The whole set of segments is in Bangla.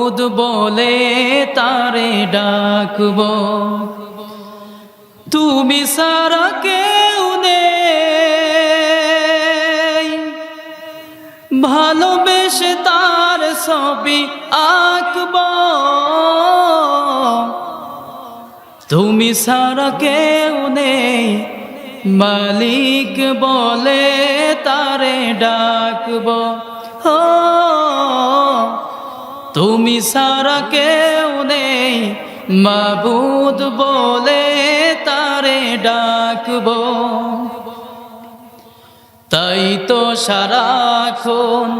মাবুদ বলে তারে ডাকব। তুমি সারা কেউ নেই, ভালোবেসে তার ছবি আঁকব। তুমি সারা কেউ নেই, মালিক বলে তারে ডাকব। তুমি সারা কেউ নেই, মাবুদ বলে তারে ডাকব। তাই তো সারাক্ষণ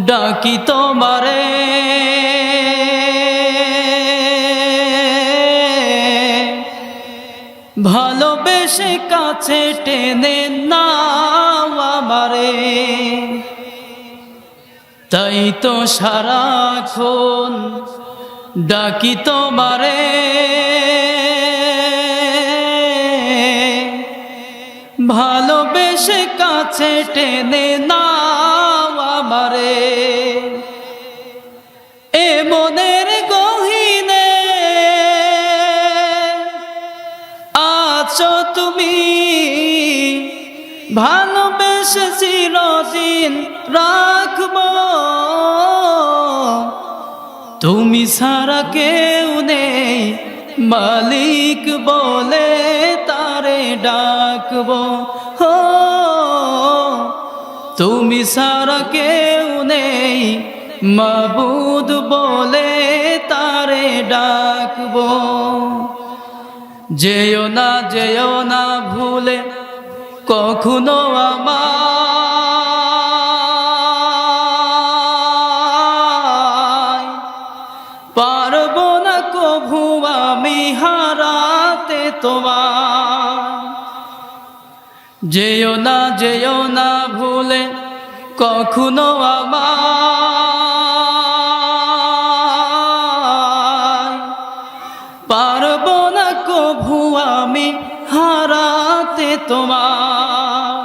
ডাকি তোমারে, ভালোবেসে কাছে টেনে নাও আমারে। তাই তো সারাক্ষণ ডাকি তোমারে, ভালোবেসে কাছে টেনে নাও আমারে। এ মনের গহীনে আছো তুমি, ভালোবেসে চিরদিন রাখব। তুমি ছাড়া কেউ নেই, মালিক বলে তারে ডাকব। তুমি ছাড়া কেউ নেই, মাবুদ বলে তারে ডাকব। যেও না ভুলে কখনো আমায়, পারবো না কভু আমি হারাতে তোমায়। যেও না ভুলে কখনো আমায়, পারবো না কভু আমি হারাতে তোমার।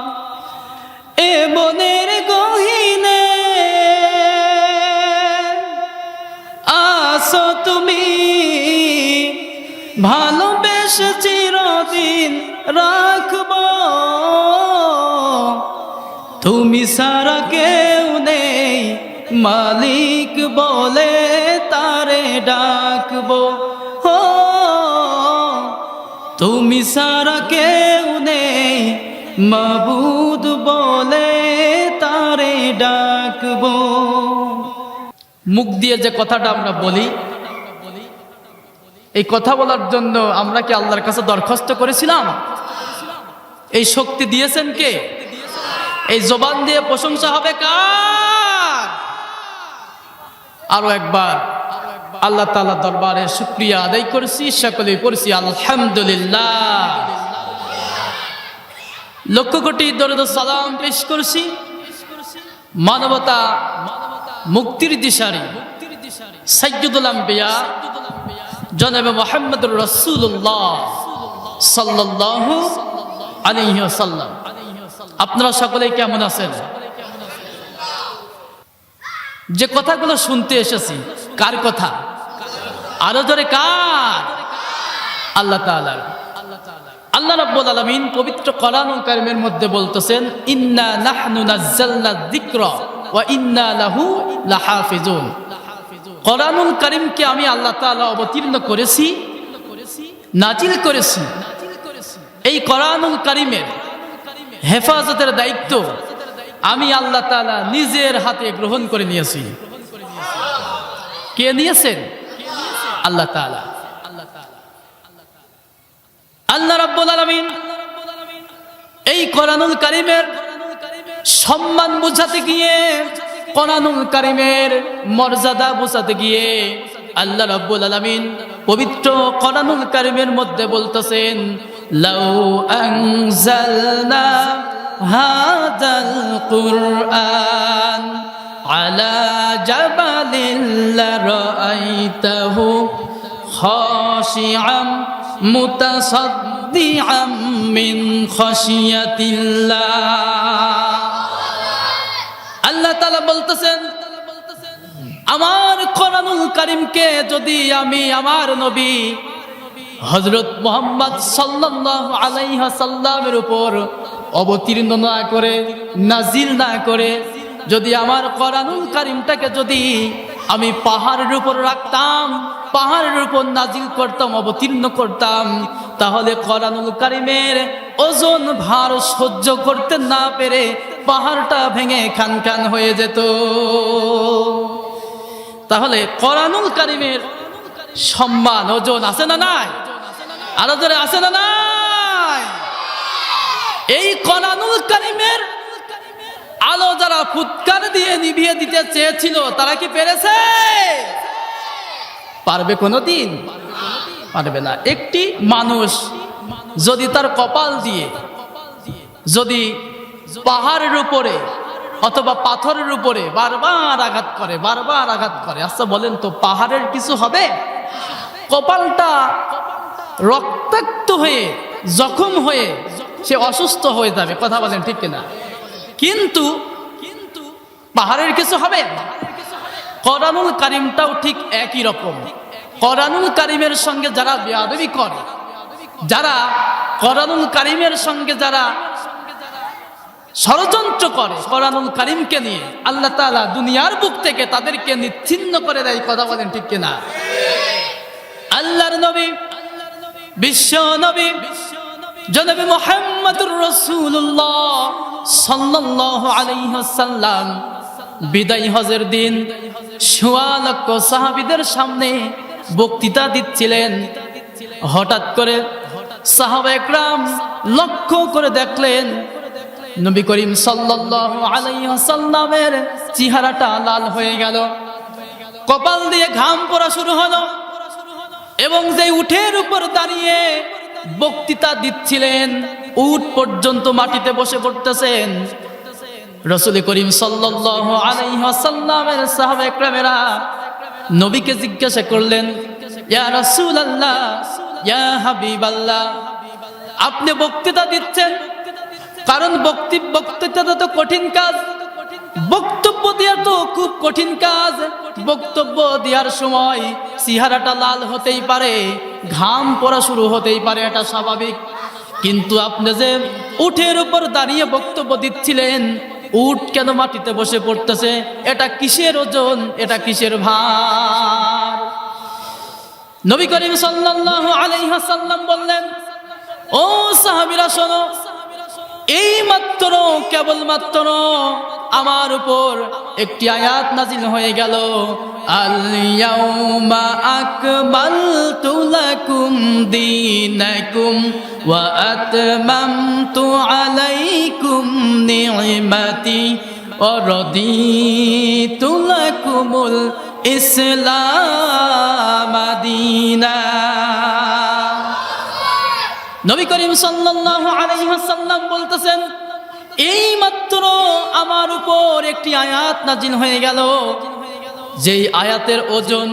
এ মনের গহীনে আসো তুমি, ভালোবেসে চিরদিন রাখব। তুমি ছাড়া কেউ নেই, মালিক বলে তারে ডাকব। তুমি ছাড়া কেউ নেই, মাবুদ বলে তারে ডাকব। মুখ দিয়ে যে কথাটা আমরা বলি, এই কথা বলার জন্য আমরা কি আল্লাহর কাছে দরখাস্ত করেছিলাম? এই শক্তি দিয়েছেন কে? এই জবান দিয়ে প্রশংসা হবে কার? আরো একবার আল্লাহ তাআলা দরবারে শুকরিয়া আদায় করেছি, সকলেই পড়ছি আলহামদুলিল্লাহ। লক্ষ কোটি দরুদ ও সালাম পেশ করছি মানবতা মুক্তির দিশারি সাইয়্যিদুল আম্বিয়া জনাবে মুহাম্মদুর রাসূলুল্লাহ সাল্লাল্লাহু আলাইহি ওয়াসাল্লাম। আপনারা সকলেই কেমন আছেন? যে কথাগুলো শুনতে এসেছি, কার কথা? আরো জোরে কার? আল্লাহ তাআলা। আল্লাহ রাব্বুল আলামিন পবিত্র কোরআনুল কারীমের মধ্যে বলতেছেন, ইন্না নাহনু নাযালনা যিকরা ওয়া ইন্না লাহু লাহাফিজুন। কোরআনুল কারীমকে আমি আল্লাহ তাআলা অবতীর্ণ করেছি, নাজিল করেছি। এই কোরআনুল কারীমের হেফাজতের দায়িত্ব আমি আল্লাহ তাআলা নিজের হাতে গ্রহণ করে নিয়েছি। কে নিয়েছেন? আল্লাহ তাআলা। আল্লাহ রাব্বুল আলামিন এই কোরআনুল কারীমের সম্মান বোঝাতে গিয়ে, কোরআনুল কারীমের মর্যাদা বোঝাতে গিয়ে আল্লাহ রাব্বুল আলামিন পবিত্র কোরআনুল কারীমের মধ্যে বলতেছেন, লাউ আনজালনা হাযাল কুরআন আলা জাবালিন লারাআইতাহু খাশিআম মুতাসাদ্দিআম মিন খাশিয়াতিল্লাহ। আল্লাহ তাআলা বলতেছেন, আমার কোরআনুল কারিমকে যদি আমি আমার নবী হযরত মুহাম্মদ সাল্লাল্লাহু আলাইহি ওয়াসাল্লামের উপর অবতীর্ণ না করে, নাজিল না করে, যদি আমার কোরআনুল কারীমটাকে যদি আমি পাহাড়ের উপর রাখতাম, পাহাড়ের উপর নাজিল করতাম, অবতীর্ণ করতাম, তাহলে কোরআনুল কারীমের ওজন ভার সহ্য করতে না পেরে পাহাড়টা ভেঙে খান খান হয়ে যেত। তাহলে কোরআনুল কারীমের সম্মান ওজন আছে না নাই? আরো জোরে আছে না নাই? এই কোরআনুল কারীমের আলো যারা ফুৎকার দিয়ে নিভিয়ে দিতে চেয়েছিল তারা কি পেরেছে? পারবে কোনোদিন? পারবে না। একটি মানুষ যদি তার কপাল দিয়ে যদি পাহাড়ের উপরে অথবা পাথরের উপরে বারবার আঘাত করে, বারবার আঘাত করে, আচ্ছা বলেন তো পাহাড়ের কিছু হবে? কপালটা রক্তাক্ত হয়ে জখম হয়ে সে অসুস্থ হয়ে যাবে, কথা বলেন ঠিক কিনা? কিন্তু পাহাড়ের কিছু হবে? কোরআনুল কারীমটাও ঠিক একই রকম। কোরআনুল কারীমের সঙ্গে যারা বেয়াদবি করে, যারা কোরআনুল কারীমের সঙ্গে যারা ষড়যন্ত্র করে কোরআনুল কারীমকে নিয়ে, আল্লাহ তাআলা দুনিয়ার বুক থেকে তাদেরকে নিচ্ছিন্ন করে দেয়, কথা বলেন ঠিক কিনা? আল্লাহর নবী, বিশ্ব নবী জনাবে মুহাম্মদুর রাসূলুল্লাহ সাল্লাল্লাহু আলাইহি ওয়াসাল্লাম বিদায় হজের দিন সোয়া লক্ষ সাহাবীদের সামনে বক্তৃতা দিচ্ছিলেন। হঠাৎ করে সাহাবায়ে কেরাম লক্ষ্য করে দেখলেন নবী করিম সাল্লাল্লাহু আলাইহি ওয়াসাল্লামের চেহারাটা লাল হয়ে গেল, কপাল দিয়ে ঘাম পড়া শুরু হলো, এবং যে উটের উপর দাঁড়িয়ে বক্তৃতা দিচ্ছিলেন উট পর্যন্ত মাটিতে বসে পড়তেছেন। রাসূল করিম সাল্লাল্লাহু আলাইহি ওয়াসাল্লামের সাহাবায়ে কেরামেরা নবীকে জিজ্ঞাসা করলেন, ইয়া রাসূলুল্লাহ, ইয়া হাবিবাল্লাহ, আপনি বক্তৃতা দিচ্ছেন, কারণ বক্তৃতা তো কঠিন কাজ, বক্তব্য দেওয়া তো খুব কঠিন কাজ। বক্তব্য দেওয়ার সময় চেহারাটা লাল হতেই পারে, ঘাম পড়া শুরু হতেই পারে, এটা স্বাভাবিক। কিন্তু আপনি যে উটের উপর দাঁড়িয়ে বক্তব্য দিচ্ছিলেন, উট কেন মাটিতে বসে পড়তেছে? এটা কিসের ওজন? এটা কিসের ভার? নবী করিম সাল্লাল্লাহু আলাইহি ওয়াসাল্লাম বললেন, ও সাহাবীরা শোনো, এই মাত্র কেবলমাত্র আমার উপর একটি আয়াত নাজিল হয়ে গেল, আল ইয়াউমা আকমালতু লাকুম দীনাকুম ওয়া আতমামতু আলাইকুম নি'মাতি ওয়া রাদিতু লাকুমুল ইসলাম দীনা। নবী করিম সাল্লাল্লাহু আলাইহি ওয়াসাল্লাম বলতেছেন, এই মাত্র আমার উপর একটি আয়াত নাজিল হয়ে গেল, যেই আয়াতের ওজন,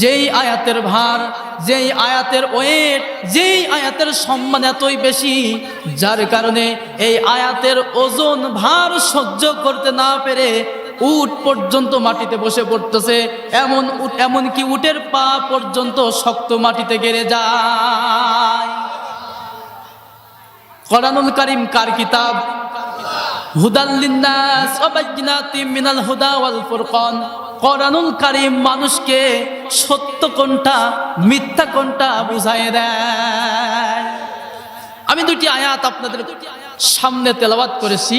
যেই আয়াতের ভার, যেই আয়াতের ওয়েট, যেই আয়াতের সম্মান এতই বেশি, যার কারণে এই আয়াতের ওজন ভার সহ্য করতে না পেরে উট পর্যন্ত মাটিতে বসে পড়তেছে, এমনকি উটের পা পর্যন্ত শক্ত মাটিতে গেড়ে যায়। কোরআনুল কারীম কার কিতাব? হুদাল লিন্নাস ওয়া বাইয়িনাতিম মিনাল হুদা ওয়াল ফুরকান। কোরআনুল কারীম মানুষকে সত্য কোনটা মিথ্যা কোনটা বুঝায় দেয়। আমি দুটি আয়াত আপনাদের সামনে তেলাওয়াত করেছি,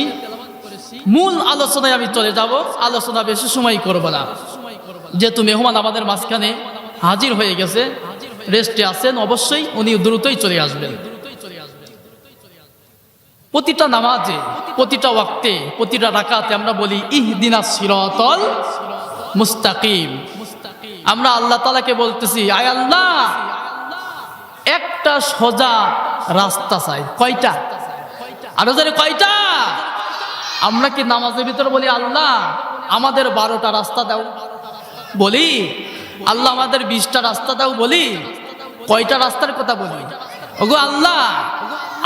মূল আলোচনায় আমি চলে যাব, আলোচনা বেশি সময় করব না, যেহেতু মেহমান আমাদের মাঝখানে হাজির হয়ে গেছে, রেস্টে আছেন, অবশ্যই উনি দ্রুতই চলে আসবেন। প্রতিটা নামাজে, প্রতিটা ওয়াক্তে, প্রতিটা রাকাতে আমরা বলি ইহদিনাস সিরাতাল মুস্তাকিম। আমরা আল্লাহ তাআলাকে বলতেছি, আয় আল্লাহ, একটা সোজা রাস্তা চাই। কয়টা? আরো জোরে কয়টা? আমরা কি নামাজের ভিতরে বলি আল্লাহ আমাদের 12টা রাস্তা দাও? বলি আল্লাহ আমাদের 20টা রাস্তা দাও? বলি কয়টা রাস্তার কথা বলি? ওগো আল্লাহ,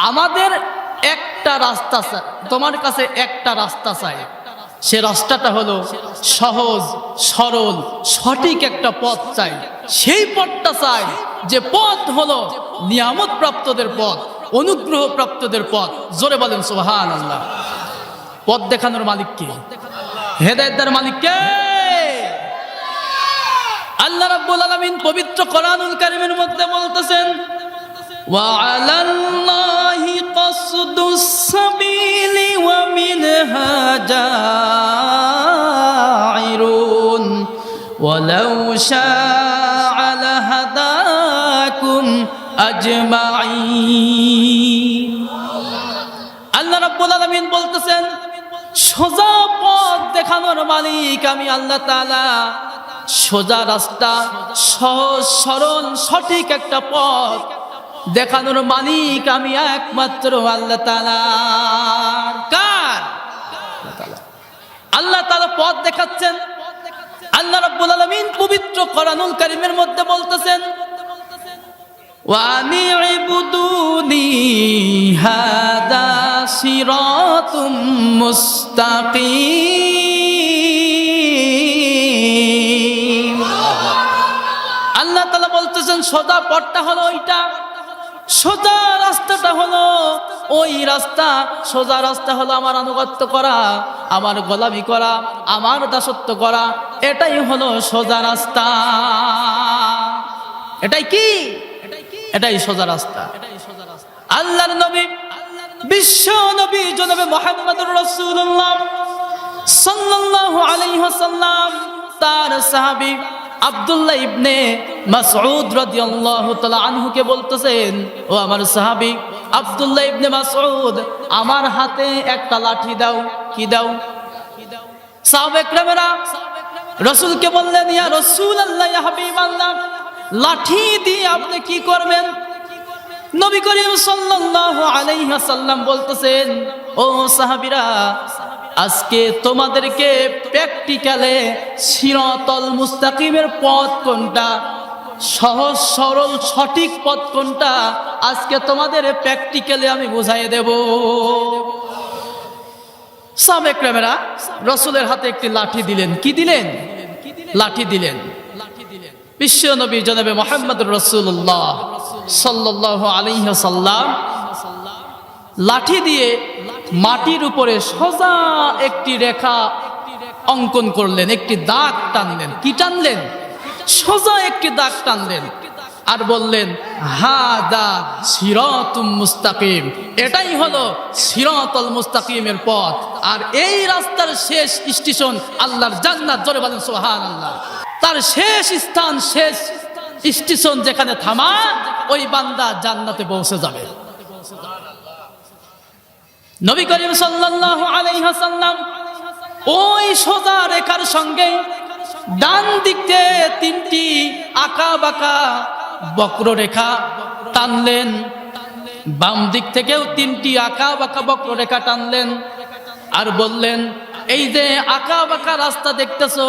আমাদের একটা রাস্তা চাই, তোমার কাছে একটা রাস্তা চাই, সে রাস্তাটা হলো সহজ সরল সঠিক একটা পথ চাই। সেই পথটা চাই যে পথ হলো নিয়ামত প্রাপ্তদের পথ, অনুগ্রহ প্রাপ্তদের পথ। জোরে বলেন সুবহানাল্লাহ। পথ দেখানোর মালিক কে? হেদায়েত দেওয়ার মালিক কে? আল্লাহ রাব্বুল আলামিন পবিত্র কোরআনুল কারীমের মধ্যে বলতেছেন, وعلى الله قصد السبيل ومنها جاعر ولو شاء لهداكم أجمعين। আল্লাহ রাব্বুল আলামিন বলতেছেন, সোজা পথ দেখানোর মালিক আমি আল্লাহ তাআলা। সোজা রাস্তা, সহজ সরল সঠিক একটা পথ দেখানোর মালিক আমি একমাত্র আল্লাহ তাআলা। কার? আল্লাহ তাআলা পথ দেখাচ্ছেন। আল্লাহ রাব্বুল আলামিন পবিত্র কোরআনুল কারীমের মধ্যে বলতেছেন, ওয়ানি ইবুদুনি হাদা সিরাতুম মুস্তাকিম। আল্লাহ তাআলা বলতেছেন সোজা পথটা হলো ওইটা, সোজা রাস্তাটা হলো ওই রাস্তা। সোজা রাস্তা হলো আমার আনুগত্য করা, আমার গোলামি করা, আমার দাসত্ব করা। এটাই হলো সোজা রাস্তা। এটাই কি? এটাই সোজা রাস্তা। আল্লাহর নবী, বিশ্ব নবী জনাবে মুহাম্মদুর রাসূলুল্লাহ সাল্লাল্লাহু আলাইহি ওয়াসাল্লাম তার সাহাবী আব্দুল্লাহ ইবনে মাসউদ রাদিয়াল্লাহু তাআলা আনহুকে বলতেছেন, ও আমার সাহাবী আব্দুল্লাহ ইবনে মাসউদ, আমার হাতে একটা লাঠি দাও। কি দাও? সাহাবা একরামেরা রাসূলকে বললেন, ইয়া রাসূলুল্লাহ, ইয়া হাবিবাল্লাহ, লাঠি দিয়ে আপনি কি করবেন? নবী করিম সাল্লাল্লাহু আলাইহি ওয়াসাল্লাম বলতেছেন, ও সাহাবীরা, আজকে তোমাদেরকে প্র্যাকটিক্যালে সিরাতাল মুস্তাকিমের পথ কোনটা, সহজ সরল সঠিক পথ কোনটা, আজকে তোমাদের প্র্যাকটিক্যালে আমি বুঝাই দেব। সাহাবা একরামেরা রাসূলের হাতে একটি লাঠি দিলেন। কি দিলেন? লাঠি দিলেন। বিশ্ব নবী জনাবে মুহাম্মদুর রাসূলুল্লাহ সাল্লাল্লাহু আলাইহি ওয়াসাল্লাম লাঠি দিয়ে মাটির উপরে সোজা একটি রেখা অঙ্কন করলেন, একটি দাগ টানলেন। কি টানলেন? সোজা একটি দাগ টানলেন আর বললেন, হাদা সিরাতুম মুস্তাকিম। এটাই হলো সিরাতাল মুস্তাকিমের পথ, আর এই রাস্তার শেষ স্টেশন আল্লাহর জান্নাত। জোরে বলেন সুবহানাল্লাহ। তার শেষ স্থান, শেষ স্টেশন যেখানে থামা, ওই বান্দা জান্নাতে পৌঁছে যাবে। নবী করিম সাল্লাল্লাহু আলাইহি ওয়াসাল্লাম ওই সোজা রেখার সঙ্গে ডান দিকে তিনটি আঁকা বাঁকা বক্ররেখা টানলেন, বাম দিক থেকেও তিনটি আঁকা বাঁকা বক্ররেখা টানলেন আর বললেন, এই যে আঁকা বাঁকা রাস্তা দেখতেছো,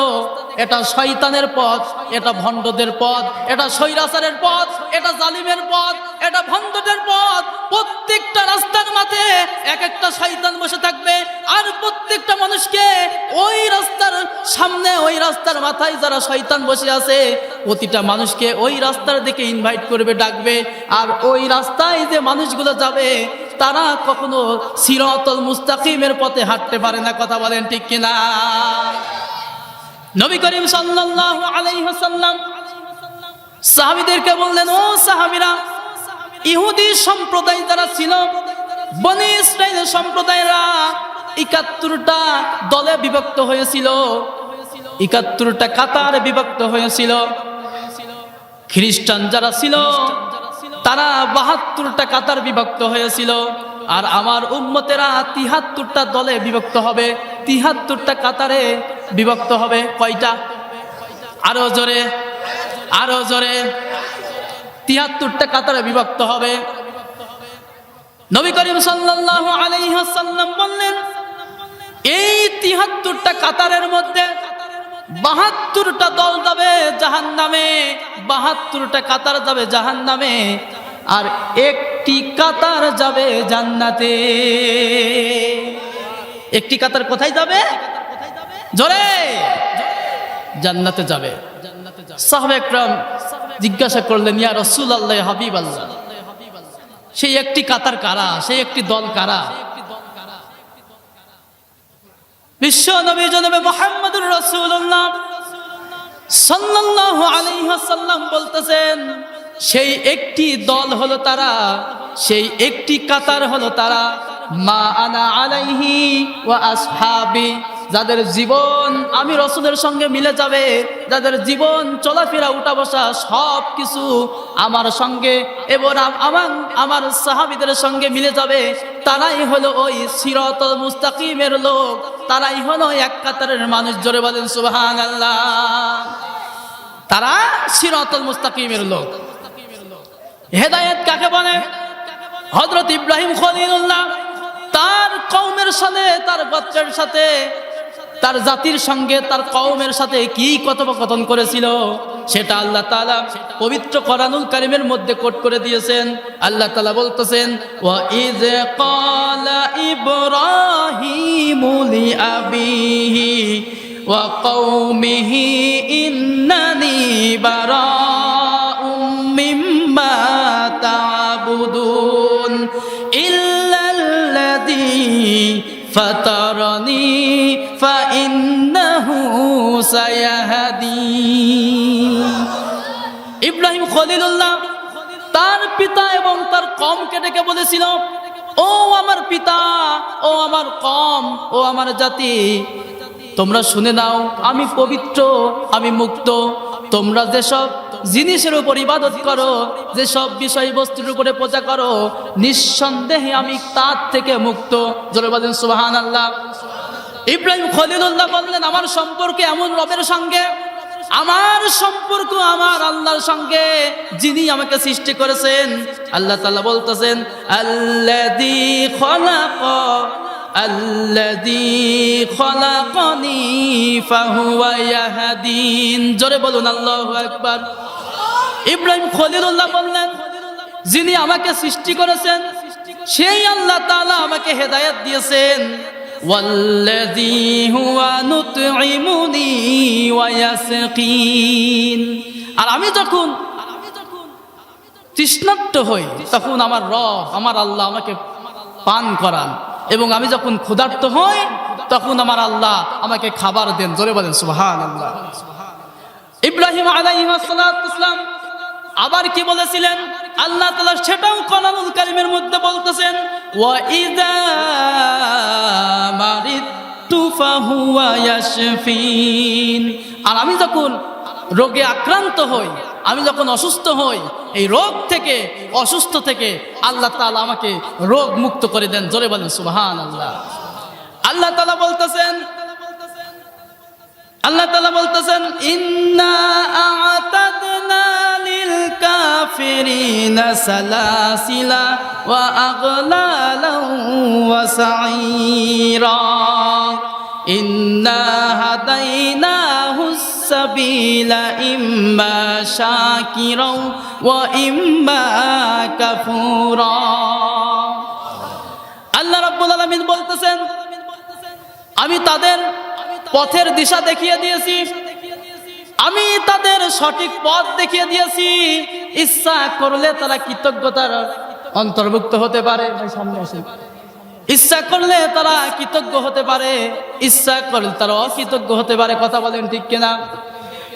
এটা শয়তানের পথ, এটা ভণ্ডদের পথ, এটা স্বৈরাচারের পথ, এটা জালিমের পথ, এটা ভণ্ডদের পথ। প্রত্যেকটা রাস্তার মাঝে এক একটা শয়তান বসে থাকবে, আর প্রত্যেকটা মানুষকে ওই রাস্তার সামনে, ওই রাস্তার মাথায় যারা শয়তান বসে আছে, প্রতিটা মানুষকে ওই রাস্তার দিকে ইনভাইট করবে, ডাকবে। আর ওই রাস্তায় যে মানুষগুলো যাবে, তারা কখনো সিরাতাল মুস্তাকিমের পথে হাঁটতে পারে না। কথা বলেন ঠিক কিনা? নবী করিম সাল্লাল্লাহু আলাইহি ওয়াসাল্লাম সাহাবীদেরকে বললেন, ও সাহাবীরা, ইহুদি সম্প্রদায় যারা ছিল, বনি ইসরাইল সম্প্রদায়রা ৭১টা দলে বিভক্ত হয়েছিল, ৭১টা কাতারে বিভক্ত হয়েছিল। খ্রিস্টান যারা ছিল তারা ৭২টা কাতার বিভক্ত হয়েছিল। আর আমার উম্মতেরা ৭৩টা দলে বিভক্ত হবে, ৭৩টা কাতারে বিভক্ত হবে। কয়টা? আরো জোরে, আরো জোরে। ৭৩টা কাতারে বিভক্ত হবে। নবী করিম সাল্লাল্লাহু আলাইহি ওয়াসাল্লাম বললেন, এই ৭৩টা কাতারের মধ্যে ৭২টা দল যাবে জাহান্নামে, ৭২টা কাতার যাবে জাহান্নামে, আর একটি কাতার যাবে জান্নাতে। একটি কাতার কোথায় যাবে? জোরে জান্নাতে যাবে। সাহাবা একরাম জিজ্ঞাসা করলেন, ইয়া রাসূলুল্লাহ, হাবিব আল্লাহ, সেই একটি কাতার কারা, সেই একটি দল কারা? বিশ্ব নবী জনাবে মুহাম্মদুর রাসূলুল্লাহ সাল্লাল্লাহু আলাইহি ওয়াসাল্লাম বলতেছেন, সেই একটি দল হলো তারা, সেই একটি কাতার হলো তারা, মা আনা আলাইহি ওয়া আসহাবি, যাদের জীবন আমি রাসূলের সঙ্গে মিলে যাবে, যাদের জীবন চলাফেরা উঠা বসা সব কিছু আমার সঙ্গে এবং আমার সাহাবীদের সঙ্গে মিলে যাবে, তারাই হলো ওই সিরাতুল মুস্তাকিমের লোক, তারাই হলো এক কাতারের মানুষ। জোরে বলেন সুবহানাল্লাহ। তারা সিরাতুল মুস্তাকিমের লোক। হেদায়েত কাকে বলে? হযরত ইব্রাহিম খলিলুল্লাহ তার কওমের সাথে, তার গোত্রের সাথে, তার জাতির সঙ্গে, তার কওমের সাথে কি কথোপকথন করেছিল সেটা আল্লাহ তাআলা পবিত্র কোরআনুল কারীমের মধ্যে কোট করে দিয়েছেন। আল্লাহ তাআলা বলতেছেন, ওয়া ইয ক্বালা ইব্রাহিমু লিআবিহি ওয়া কওমিহি ইন্নানি বারাউম মিম্মা তা'বুদুন ইল্লাল্লাযী ফাতারানি ফাইন্নাহু সায়াহদিন। ইব্রাহিম খলিলুল্লাহ তার পিতা এবং তার কওমকে ডেকে বলেছিল, ও আমার পিতা, ও আমার কওম, ও আমার জাতি, তোমরা শুনে নাও, আমি পবিত্র, আমি মুক্ত। তোমরা যেসব জিনিসের উপর ইবাদত করো, যেসব বিষয়বস্তুর উপরে পূজা করো, নিঃসন্দেহে আমি তার থেকে মুক্ত। জোরে বলেন সুবহানাল্লাহ। ইব্রাহিম খলিলুল্লাহ বললেন, আমার সম্পর্ক এমন রবের সঙ্গে, আমার সম্পর্ক আমার আল্লাহর সঙ্গে, যিনি আমাকে সৃষ্টি করেছেন। আল্লাহ তাআলা বলতেছেন, আল্লাযী খলাকানি ফাহুয়া ইয়াহদিন। জোরে বলুন আল্লাহু আকবার। ইব্রাহিম খলিলুল্লাহ বললেন, যিনি আমাকে সৃষ্টি করেছেন সেই আল্লাহ তাআলা আমাকে হেদায়েত দিয়েছেন। ওয়াল্লাযী হুয়া নুতঈমুনি ওয়া ইয়াসকিন। আর আমি যখন তৃষ্ণার্ত হই তখন আমার রব, আমার আল্লাহ আমাকে পান করান, এবং আমি যখন ক্ষুধার্ত হই তখন আমার আল্লাহ আমাকে খাবার দেন। জোরে বলেন সুবহানাল্লাহ। ইব্রাহিম আলাইহিস সালাতু ওয়াসসালাম আবার কি বলেছিলেন? আল্লাহ তাআলা সেটাও কোরআনুল কারীমের মধ্যে বলতেছেন, ওয়া ইযা মারিতু ফাহুয়া ইয়াশফিন। আর আমি যখন রোগে আক্রান্ত হই, আমি যখন অসুস্থ হই, এই রোগ থেকে, অসুস্থ থেকে আল্লাহ তাআলা আমাকে রোগ মুক্ত করে দেন। জোরে বলেন সুবহানাল্লাহ। আল্লাহ তাআলা বলতেছেন, ইন্না আ'তাদনা লিল কাফিরিনা সালাসিলা ওয়া আগলালান ওয়া সাঈরা ইন্না হাদাইনাহুস সাবিলা ইম্মা শাকিরাও ওয়া ইম্মা কাফুরা। আল্লাহ রাব্বুল আলামিন বলতেছেন, আমি তাদের পথের দিশা দেখিয়ে দিয়েছি, আমি তাদের সঠিক পথ দেখিয়ে দিয়েছি। ইচ্ছা করলে তারা কৃতজ্ঞতার অন্তর্ভুক্ত হতে পারে, ইচ্ছা করলে তারা কৃতজ্ঞ হতে পারে, ইচ্ছা করলে তারা অকৃতজ্ঞ হতে পারে। কথা বলেন ঠিক কিনা?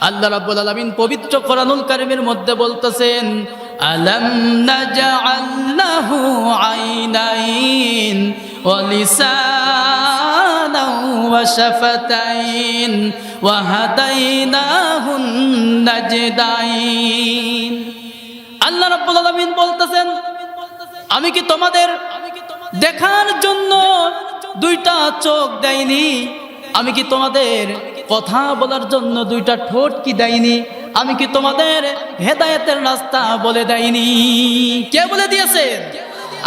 আল্লাহ রাব্বুল আলামিন পবিত্র কোরআনুল কারীমের মধ্যে বলতেছেন, আলাম নাজআল লাহু আইনাইন ওয়া লিসানান ওয়া শাফাতাইন ওয়া হাদাইনাহুন নাজদাইন। আল্লাহ রাব্বুল আলামিন বলতেছেন, আমি কি তোমাদের দেখার জন্য দুইটা চোখ দেইনি? আমি কি তোমাদের কথা বলার জন্য দুইটা ঠোঁট কি দেইনি? আমি কি তোমাদের হেদায়েতের রাস্তা বলে দেইনি? কে বলে দিয়েছেন?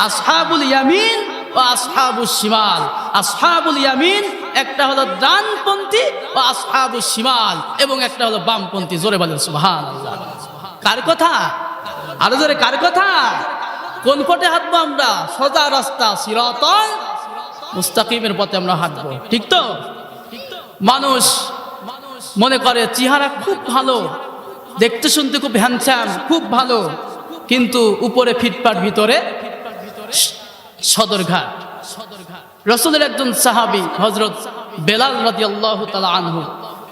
আসহাবুল ইয়ামিন ও আসহাবুশ শিমাল। আসহাবুল ইয়ামিন একটা হলো ডানপন্থী ও আসহাবুশ শিমাল, এবং একটা হলো বামপন্থী। জোরে বলেন সুবহানাল্লাহ। কার কথা? আরো জোরে কার কথা? কোন পথে হাঁটবো আমরা? সোজা রাস্তা সিরাতাল মুস্তাকিমের পথে আমরা হাঁটবো, ঠিক তো? মানুষ মনে করে চেহারা খুব ভালো, দেখতে শুনতে খুব হ্যান্ডসাম, খুব ভালো, কিন্তু উপরে ফিটফাট, ভিতরে সদরঘাট। রাসূলের একজন সাহাবী হযরত বেলাল রাদিয়াল্লাহু তাআলা আনহু,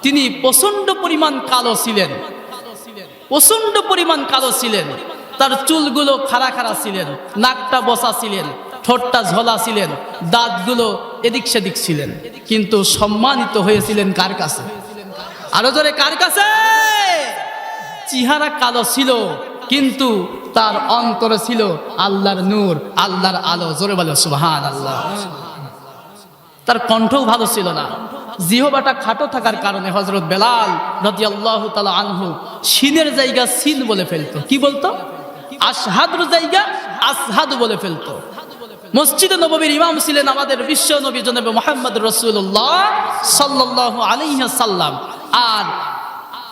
তিনি প্রচন্ড পরিমাণ কালো ছিলেন, প্রচন্ড পরিমাণ কালো ছিলেন। তার চুলগুলো খাড়া খাড়া ছিলেন, নাকটা বসা ছিলেন, ঠোঁটটা ঝোলা ছিলেন, দাঁতগুলো এদিক সেদিক ছিলেন, কিন্তু সম্মানিত হয়েছিলেন কার কাছে? আরো জোরে, কার কাছে? চেহারা কালো ছিল, কিন্তু তার অন্তরে ছিল আল্লাহর নূর, আল্লাহর আলো। জোরে বলো সুবহানাল্লাহ। তার কণ্ঠও ভালো ছিল না, জিহবাটা খাটো থাকার কারণে হযরত বেলাল রাদিয়াল্লাহু তাআলা আনহু সিনের জায়গা সিন বলে ফেলতো। কি বলতো? আশহাদুর জায়গা আসহাদু বলে ফেলতো। মসজিদে নববীর ইমাম ছিলেন আমাদের বিশ্ব নবী জনাবে মুহাম্মদ রাসূলুল্লাহ সাল্লাল্লাহু আলাইহি ওয়াসাল্লাম, আর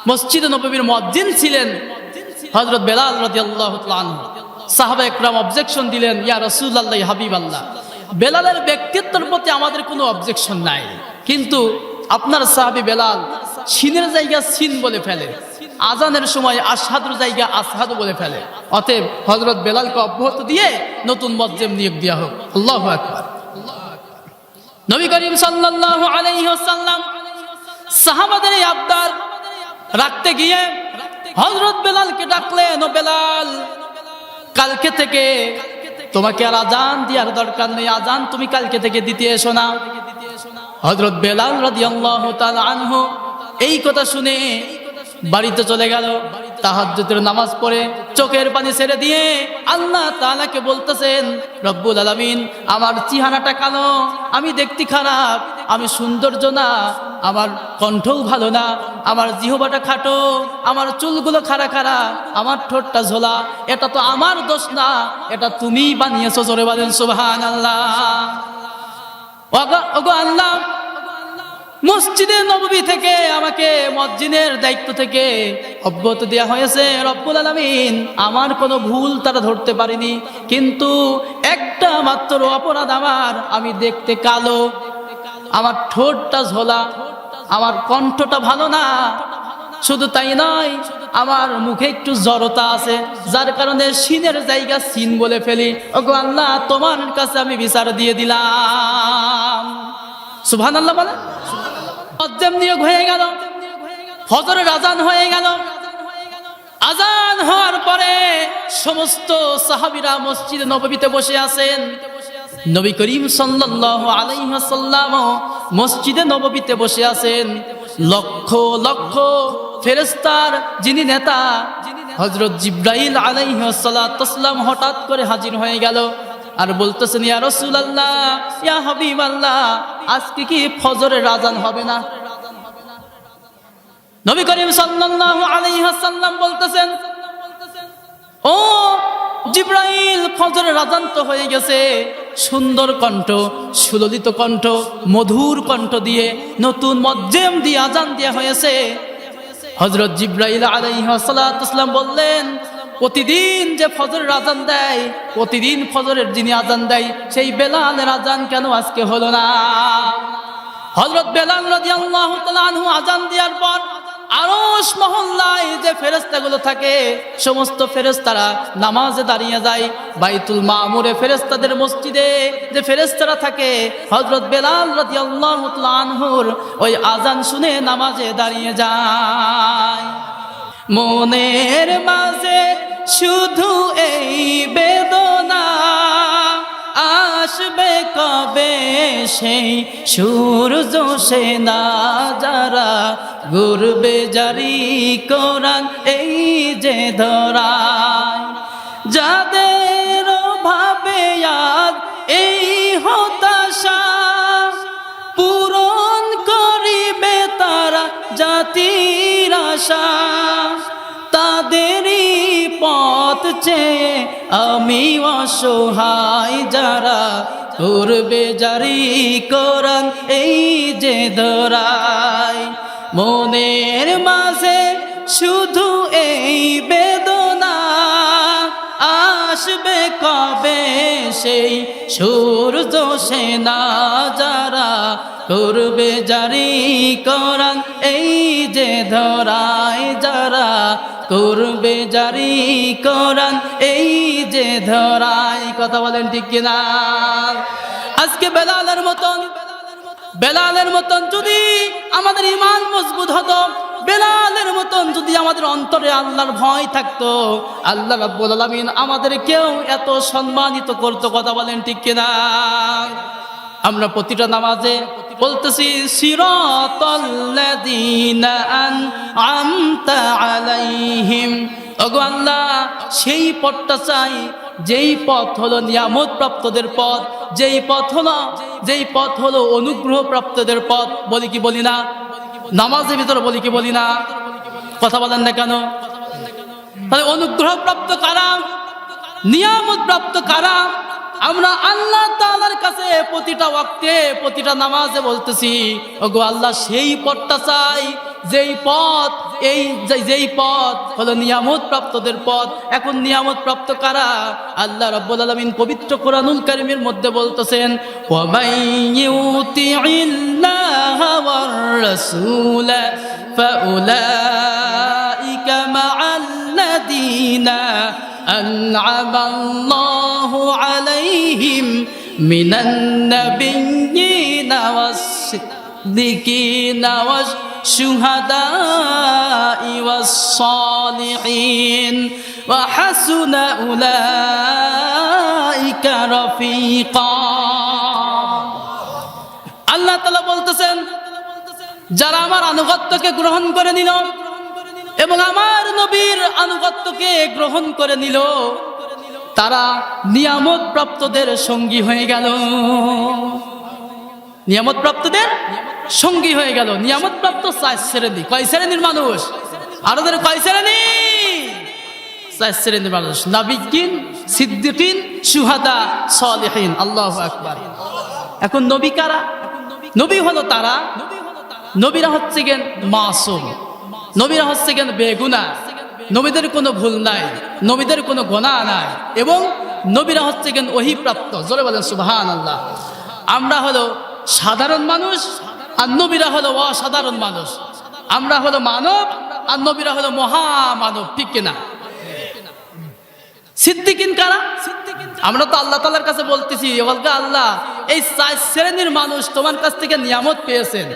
মসজিদে নববীর মুয়াজ্জিন ছিলেন হযরত বেলাল রাদিয়াল্লাহু তাআলা আনহু। সাহাবা একরাম অবজেকশন দিলেন, ইয়া রাসূলুল্লাহ, ইয়া হাবিবাল্লাহ, বেলালের ব্যক্তিত্বের প্রতি আমাদের কোনো অবজেকশন নাই, কিন্তু আপনার সাহাবী বেলাল সিনের জায়গা সিন বলে ফেলে, আজানের সময় আশহাদুর জায়গা আসহাদু বলে ফেলে। অতএব হযরত বেলালকে অব্যাহত দিয়ে নতুন মুয়াজ্জিন নিয়োগ দেওয়া হোক। আল্লাহু আকবার। নবী করিম সাল্লাল্লাহু আলাইহি ওয়াসাল্লাম সাহাবাদের এই আবদার রাখতে গিয়ে হযরত বেলালকে ডাকলেন, ও বেলাল, কালকে থেকে তোমাকে আর আজান দেওয়ার দরকার নেই, আজান তুমি কালকে থেকে দিতে এসো না। হযরত বেলাল রাদিয়াল্লাহু তাআলা আনহু এই কথা শুনে বাড়িতে চলে গেল। তাহাজ্জুদের নামাজ পড়ে চোখের পানি ছেড়ে দিয়ে আল্লাহ তাআলাকে বলতেছেন, রব্বুল আলামিন, আমার চেহারাটা কালো, আমি দেখতে খারাপ, আমি সৌন্দর্য না, আমার কণ্ঠও ভালো না, আমার জিহবাটা খাটো, আমার চুলগুলো খাড়া খাড়া, আমার ঠোঁটটা ঝোলা, এটা তো আমার দোষ না, এটা তুমিই বানিয়েছো। জোরে বলেন সুবহানাল্লাহ। ওগো আল্লাহ, মসজিদে নববী থেকে আমাকে মুয়াজ্জিনের দায়িত্ব থেকে অব্যাহত দেওয়া হয়েছে। রব্বুল আলামিন, আমার কোনো ভুল তারা ধরতে পারেনি, কিন্তু একটা মাত্র অপরাধ আমার, আমি দেখতে কালো, আমার ঠোঁটটা ঝোলা, আমার কণ্ঠটা ভালো না, শুধু তাই নয়, আমার মুখে একটু জড়তা আছে, যার কারণে সিনের জায়গা সিন বলে ফেলি। ওগো আল্লাহ, তোমার কাছে আমি বিচার দিয়ে দিলাম। সুবহানাল্লাহ বলে মুয়াজ্জিন নিয়োগ হয়ে গেল, ফজরের আজান হয়ে গেল। আজান হওয়ার পরে সমস্ত সাহাবীরা মসজিদে নববীতে বসে আছেন। নবী করিম সাল্লাল্লাহু আলাইহি ওয়াসাল্লাম মসজিদে নববীতে বসে আছেন। লক্ষ লক্ষ ফেরেশতার যিনি নেতা হযরত জিবরাইল আলাইহিস সালাম হঠাৎ করে হাজির হয়ে গেল, আর বলতেছেন, ইয়া রাসূলুল্লাহ, ইয়া হাবিবাল্লাহ, আজকে কি ফজরের আজান হবে না? নবী করিম সাল্লাল্লাহু আলাইহি ওয়াসাল্লাম বলতেছেন, ও জিবরাইল, ফজরের আজান তো হয়ে গেছে। সুন্দর কণ্ঠ, সুললিত কণ্ঠ, মধুর কণ্ঠ দিয়ে নতুন মুয়াজ্জিন দিয়ে আজান দেওয়া হয়েছে। হযরত জিবরাইল আলাইহিস সালাম বললেন, প্রতিদিন যে ফজরের আজান দেয়, প্রতিদিন ফজরের যিনি আজান দেয়, সেই বেলালের আজান কেন আজকে হলো না? হযরত বেলাল রাদিয়াল্লাহু তাআলা আনহু আজান দেওয়ার পর আরশ মহল্লায় যে ফেরেশতাগুলো থাকে, সমস্ত ফেরেশতারা নামাজে দাঁড়িয়ে যায়। বাইতুল মামুরে ফেরেশতাদের মসজিদে যে ফেরেশতারা থাকে, হযরত বেলাল রাদিয়াল্লাহু তাআলা আনহুর ওই আজান শুনে নামাজে দাঁড়িয়ে যায়। মনের মাঝে শুধু এই বেদনা, আসবে কবে সেই সূর্য সেনা, যারা ঘুরবে জারি কোরআন এই যে ধরায়, যাদের ভাবে আজ এই হতাশা, পূরণ করিবে তারা জাতির আশা, তাদেরই পথ চেয়ে আমি অসহায়, যারা করবে জারি কোরআন এই যে ধরায়। মনের মাঝে শুধু এই বেদনা, আসবে কবে সেই সূর্য সেনা, যারা করবে জারি কোরআন এই যে ধরায় যারা করবে জারি কোরআন এই যে ধরায় কথা বলেন ঠিক কিনা আজকে বেলালের মতন যদি আমাদের ঈমান মজবুত হতো বেলালের মতন যদি আমাদের অন্তরে আল্লাহর ভয় থাকতো আল্লাহ রাব্বুল আলামিন আমাদেরকেও এত সম্মানিত করতো কথা বলেন ঠিক কিনা আমরা প্রতিটা নামাজে বলতেছি সিরাতাল্লাযীনা আন'আমতা আলাইহিম ওগো আল্লাহ সেই পথটা চাই যেই পথ হলো নিয়ামত প্রাপ্তদের পথ যেই পথ হলো অনুগ্রহ প্রাপ্তদের পথ বলি কি বলি না নামাজের ভিতরে বলি কি বলি না কথা বলেন না কেন তাহলে অনুগ্রহ প্রাপ্ত কারা নিয়ামত প্রাপ্ত কারা আমরা আল্লাহ তাআলার কাছে প্রতিটা ওয়াক্তে প্রতিটা নামাজে বলতেছি ওগো আল্লাহ সেই পথটা চাই যেই পথ হলো নিয়ামত প্রাপ্তদের পথ এখন নিয়ামত প্রাপ্ত কারা আল্লাহ রাব্বুল আলামিন পবিত্র কোরআনুল কারীমের মধ্যে বলতেছেন ওয়া মাইয়ুতিইল্লাহা ওয়ার রাসূল ফাউলাইকা মা'আল্লাযীনা আন'আমাল্লাহু আলাইহিম মিনান নাবিয়্যিনা ওয়াস-সিদ্দিকিনা والشهداء والصالحين وحسن أولئك رفيقا আল্লাহ তাআলা বলতেছেন যারা আমার আনুগত্যকে গ্রহণ করে নিল এবং আমার নবীর আনুগত্যকে গ্রহণ করে নিল তারা নিয়ামত প্রাপ্তদের সঙ্গী হয়ে গেল নিয়ামত প্রাপ্তদের সঙ্গী হয়ে গেল নিয়ামত প্রাপ্ত চার শ্রেণী কয় শ্রেণীর মানুষ আর ওদের কয় শ্রেণী চার শ্রেণীর মানুষ নাবিয়্যিন সিদ্দিকিন শুহাদা সালিহিন আল্লাহু আকবার এখন নবী কারা নবী হলো তারা নবীরা হচ্ছে গেন মাসুম নবীরা হচ্ছে গেন বেগুনাহ নবীদের কোনো ভুল নাই নবীদের কোনো গুনাহ নাই এবং নবীরা হচ্ছে গেন ওহী প্রাপ্ত জোরে বলেন সুবহানাল্লাহ আমরা হলো সাধারণ মানুষ আর নবীরা হলো অসাধারণ মানুষ আমরা হলো মানব আর নবীরা হলো মহামানব ঠিক কিনা সিদ্দিকিন কারা আমরা তো আল্লাহ তাআলার কাছে বলতেছি আল্লাহ এই চার শ্রেণীর মানুষ তোমার কাছ থেকে নিয়ামত পেয়েছেন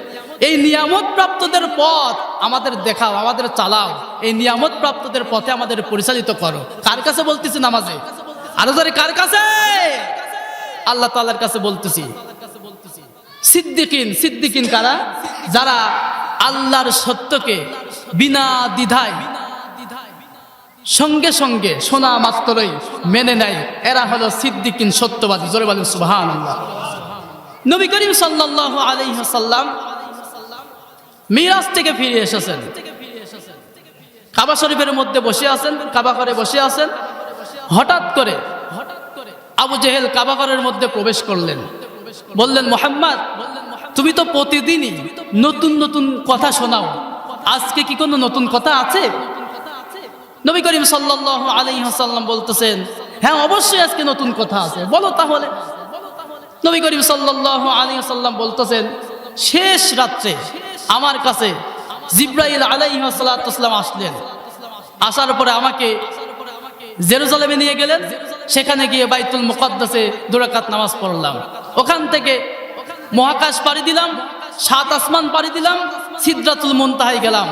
এই নিয়ামত প্রাপ্তদের পথ আমাদের দেখাও আমাদের চালাও এই নিয়ামত প্রাপ্তদের পথে আমাদের পরিচালিত করো কার কাছে বলতেছি নামাজে আরো ধরে কার কাছে আল্লাহ তাআলার কাছে বলতেছি সিদ্দিকিন কারা যারা আল্লাহর সত্যকে বিনা দ্বিধায় সঙ্গে সঙ্গে শোনা মাত্রই মেনে নেয় এরা হলো সিদ্দিকিন সত্যবাদী জোরে বলেন সুবহানাল্লাহ নবী করিম সাল্লাল্লাহু আলাইহি ওয়াসাল্লাম মিরাজ থেকে ফিরে এসেছেন কাবা শরীফের মধ্যে বসে আছেন কাবা ঘরে বসে আছেন হঠাৎ করে আবু জেহেল কাবা ঘরের মধ্যে প্রবেশ করলেন বললেন মুহাম্মদ তুমি তো প্রতিদিনই নতুন নতুন কথা শোনাও আজকে কি কোনো নতুন কথা আছে নবী করিম সাল্লাল্লাহু আলাইহি ওয়াসাল্লাম বলতেছেন হ্যাঁ অবশ্যই আজকে নতুন কথা আছে বলো তাহলে নবী করিম সাল্লাল্লাহু আলাইহি ওয়াসাল্লাম বলতেছেন শেষ রাত্রে আমার কাছে জিবরাইল আলাইহিস সালাম আসলেন আসার পরে আমাকে জেরুজালেমে নিয়ে গেলেন সেখানে গিয়ে বাইতুল মুকাদ্দাসে 2 রাকাত নামাজ পড়লাম ওখান থেকে মহাকাশ পাড়ি দিলাম 7 আসমান পাড়ি দিলাম সিদরাতুল মুনতাহায় গেলাম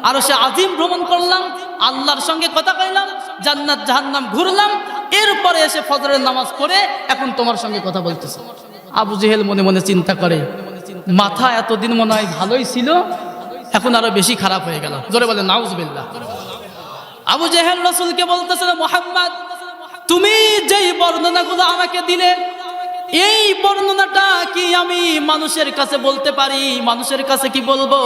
আরশে আজিম ভ্রমণ করলাম আল্লাহর সঙ্গে কথা কইলাম জান্নাত জাহান্নাম ঘুরলাম এরপরে এসে ফজরের নামাজ পড়ে এখন তোমার সঙ্গে কথা বলতেছি আবু জেহেল মনে মনে চিন্তা করে মাথা এতদিন মনে হয় ভালোই ছিল এখন আরো বেশি খারাপ হয়ে গেল জোরে বলেন নাউজুবিল্লাহ আবু জেহেল রাসূলকে বলতেছে মুহাম্মদ তুমি যেই বর্ণনাগুলো আমাকে দিলে এই বর্ণনাটা কি আমি মানুষের কাছে বলতে পারি মানুষের কাছে কি বলবো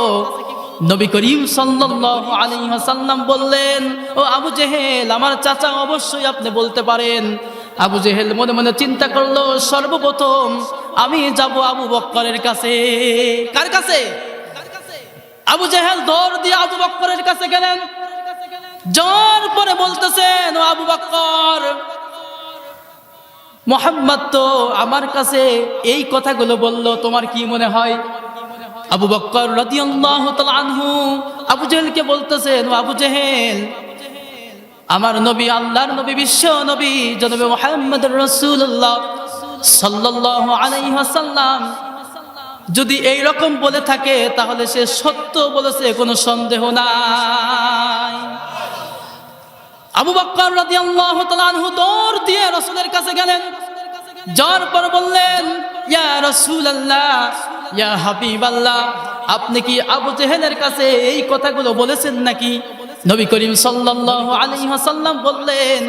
নবী করিম সাল্লাল্লাহু আলাইহি ওয়াসাল্লাম বললেন ও আবু জেহেল আমার চাচা অবশ্যই আপনি বলতে পারেন আবু জেহেল মনে মনে চিন্তা করলো সর্বপ্রথম আমি যাব আবু বকরের কাছে কার কাছে আবু জেহেল দৌড় দিয়ে আবু বকরের কাছে গেলেন যার পরে বলতেছেন ও আবু বকর মুহাম্মদ তো আমার কাছে এই কথাগুলো বলল তোমার কি মনে হয় আবু বকর রাদিয়াল্লাহু তাআলা আনহু আবু জেহেলকে বলতেছেন, ও আবু জেহেল, আমার নবী, আল্লাহর নবী, বিশ্ব নবী জনাবে মুহাম্মদুর রাসূলুল্লাহ সাল্লাল্লাহু আলাইহি ওয়াসাল্লাম যদি এই রকম বলে থাকে তাহলে সে সত্য বলেছে, কোনো সন্দেহ নাই। আবু বকর রাদিয়াল্লাহু তাআলা আনহু দৌড় দিয়ে রাসূলের কাছে গেলেন, যাওয়ার পর বললেন, ইয়া রাসূলুল্লাহ, ইয়া হাবিবাল্লাহ, আপনি কি আবু জেহেলের কাছে এই কথাগুলো বলেছেন নাকি? নবী করিম সাল্লাল্লাহু আলাইহি ওয়াসাল্লাম বললেন,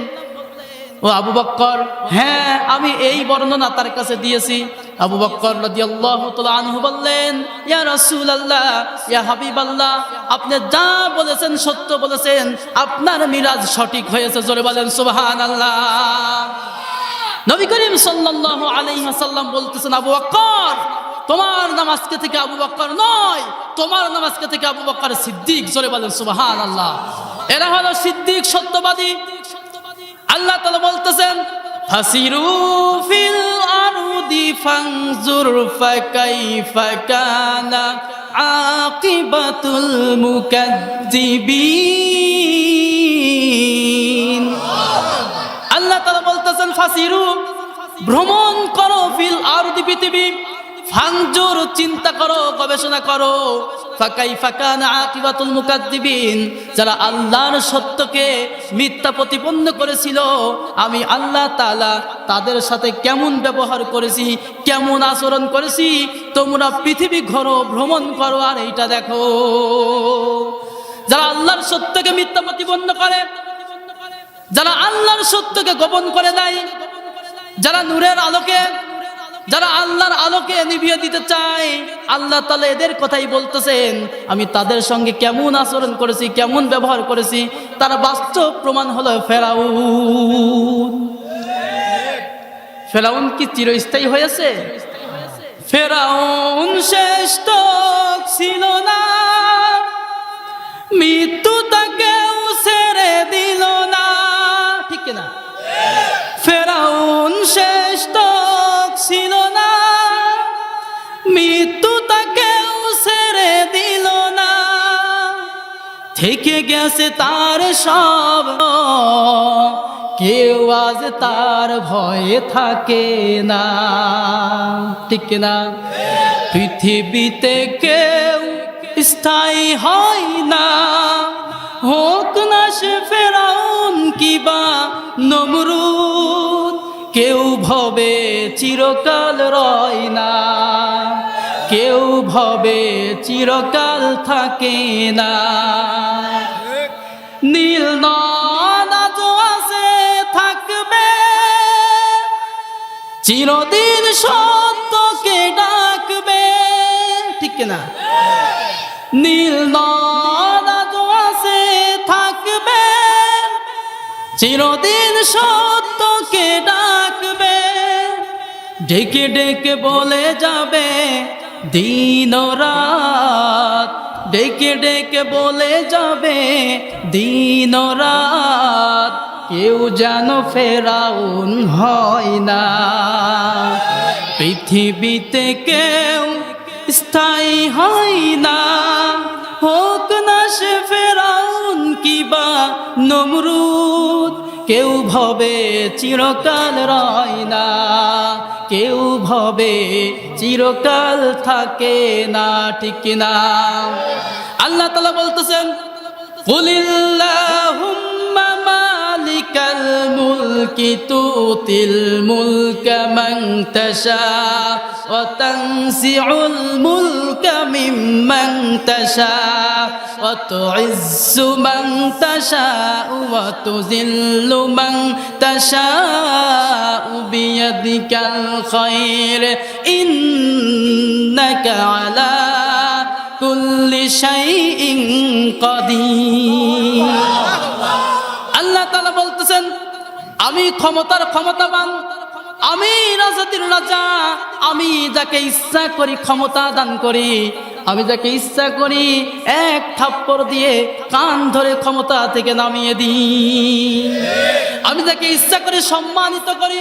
ও আবু বকর, হ্যাঁ, আমি এই বর্ণনা তার কাছে দিয়েছি। আবু বকর রাদিয়াল্লাহু তাআলা আনহু বললেন, ইয়া রাসূলুল্লাহ, ইয়া হাবিবাল্লাহ, আপনি যা বলেছেন সত্য বলেছেন, আপনার মিরাজ সঠিক হয়েছে। জোরে বলেন সুবহানাল্লাহ। নবী করিম সাল্লাল্লাহু আলাইহি ওয়াসাল্লাম বলতেছেন, আবু বকর, তোমার নাম আজকে থেকে আবু বকর নয়, তোমার নাম আজকে থেকে আবু বকর সিদ্দিক। জোরে বলেন সুবহানাল্লাহ। এরা হলো সিদ্দিক, সত্যবাদী। আল্লাহ তাআলা বলতেছেন, ফাসিরু ফিল আরদি ফানজুর ফাকাইফা কানা আকিবাতুল মুকাজ্জিবিন। আল্লাহ তাআলা বলতেছেন, ফাসিরু, ভ্রমণ করো, ফিল আরদি, পৃথিবী, ফানজুর, চিন্তা করো, গবেষণা করো, ফাকাইফা কানা আকিবাতুল মুকাজ্জিবিন, যারা আল্লাহর সত্যকে মিথ্যা প্রতিপন্ন করেছিল, আমি আল্লাহ তাআলা তাদের সাথে কেমন ব্যবহার করেছি, কেমন আচরণ করেছি। তোমরা পৃথিবী ঘোরো, ভ্রমণ করো, আর এইটা দেখো। যারা আল্লাহর সত্যকে মিথ্যা প্রতিপন্ন করে, যারা আল্লাহর সত্যকে গোপন করে দেয়, যারা নূরের আলোকে, যারা আল্লাহর আলোকে নিভিয়ে দিতে চায়, আল্লাহ তাআলা এদের কথাই বলতেছেন, আমি তাদের সঙ্গে কেমন আচরণ করেছি, কেমন ব্যবহার করেছি। তার বাস্তব প্রমাণ হলো ফেরাউন। ফেরাউন কি চিরস্থায়ী হয়েছে? ফেরাউন শেষ তো ছিল না, মৃত্যু তাকেও ছেড়ে দিল না, ঠিক না? ফেরাউন শেষ তো ছিল না, মৃত্যু তাকেও ছেড়ে দিল না, থেকে গেছে তার সব, কেউ আজ তার ভয়ে থাকে না, ঠিক না? পৃথিবীতে কেউ স্থায়ী হয় না, হোক না সে ফেরাউন কিবা নমরুদ, কেউ ভবে চিরকাল রয় না, কেউ ভবে চিরকাল থাকে না। নীল নদ আজও আছে, থাকবে, চিরদিন সত্যকে ডাকবে, ঠিক না? নীল নদ আজও আছে, থাকবে, চিরদিন সত্যকে ডাকবে, ডেকে ডেকে বলে যাবে দিন রাত, ডেকে ডেকে বলে যাবে দিন রাত, কেউ যেন ফেরাউন হয় না। পৃথিবীতে কেউ স্থায়ী হয় না, হোক না সে ফেরাউন কিবা নমরুদ, কেউ ভবে চিরকাল রয় না, কেউ ভবে চিরকাল থাকে না, ঠিক না? আল্লাহ তাআলা বলতেছেন, কুলিল্লাহুম্মা মালিকাল মুলকি তুতিল মুলকা মান তাশা ওয়া তানসিউল মুলকা মিম্মান তাশা ওয়া তুইজ্জু মান তাশা ওয়া তুযিল্লু মান তাশা বিয়াদিকাল খায়র ইন্নাকা আলা কুল্লি শাইইন কাদির। আল্লাহ তাআলা বলতেছেন, আমি ক্ষমতার ক্ষমতাবান, আমি রাজাতির রাজা, আমি যাকে ইচ্ছা করি ক্ষমতা দান করি, আমি যাকে ইচ্ছা করি এক থাপ্পড় দিয়ে কান ধরে ক্ষমতা থেকে নামিয়ে দিই, আমি যাকে ইচ্ছা করি সম্মানিত করি,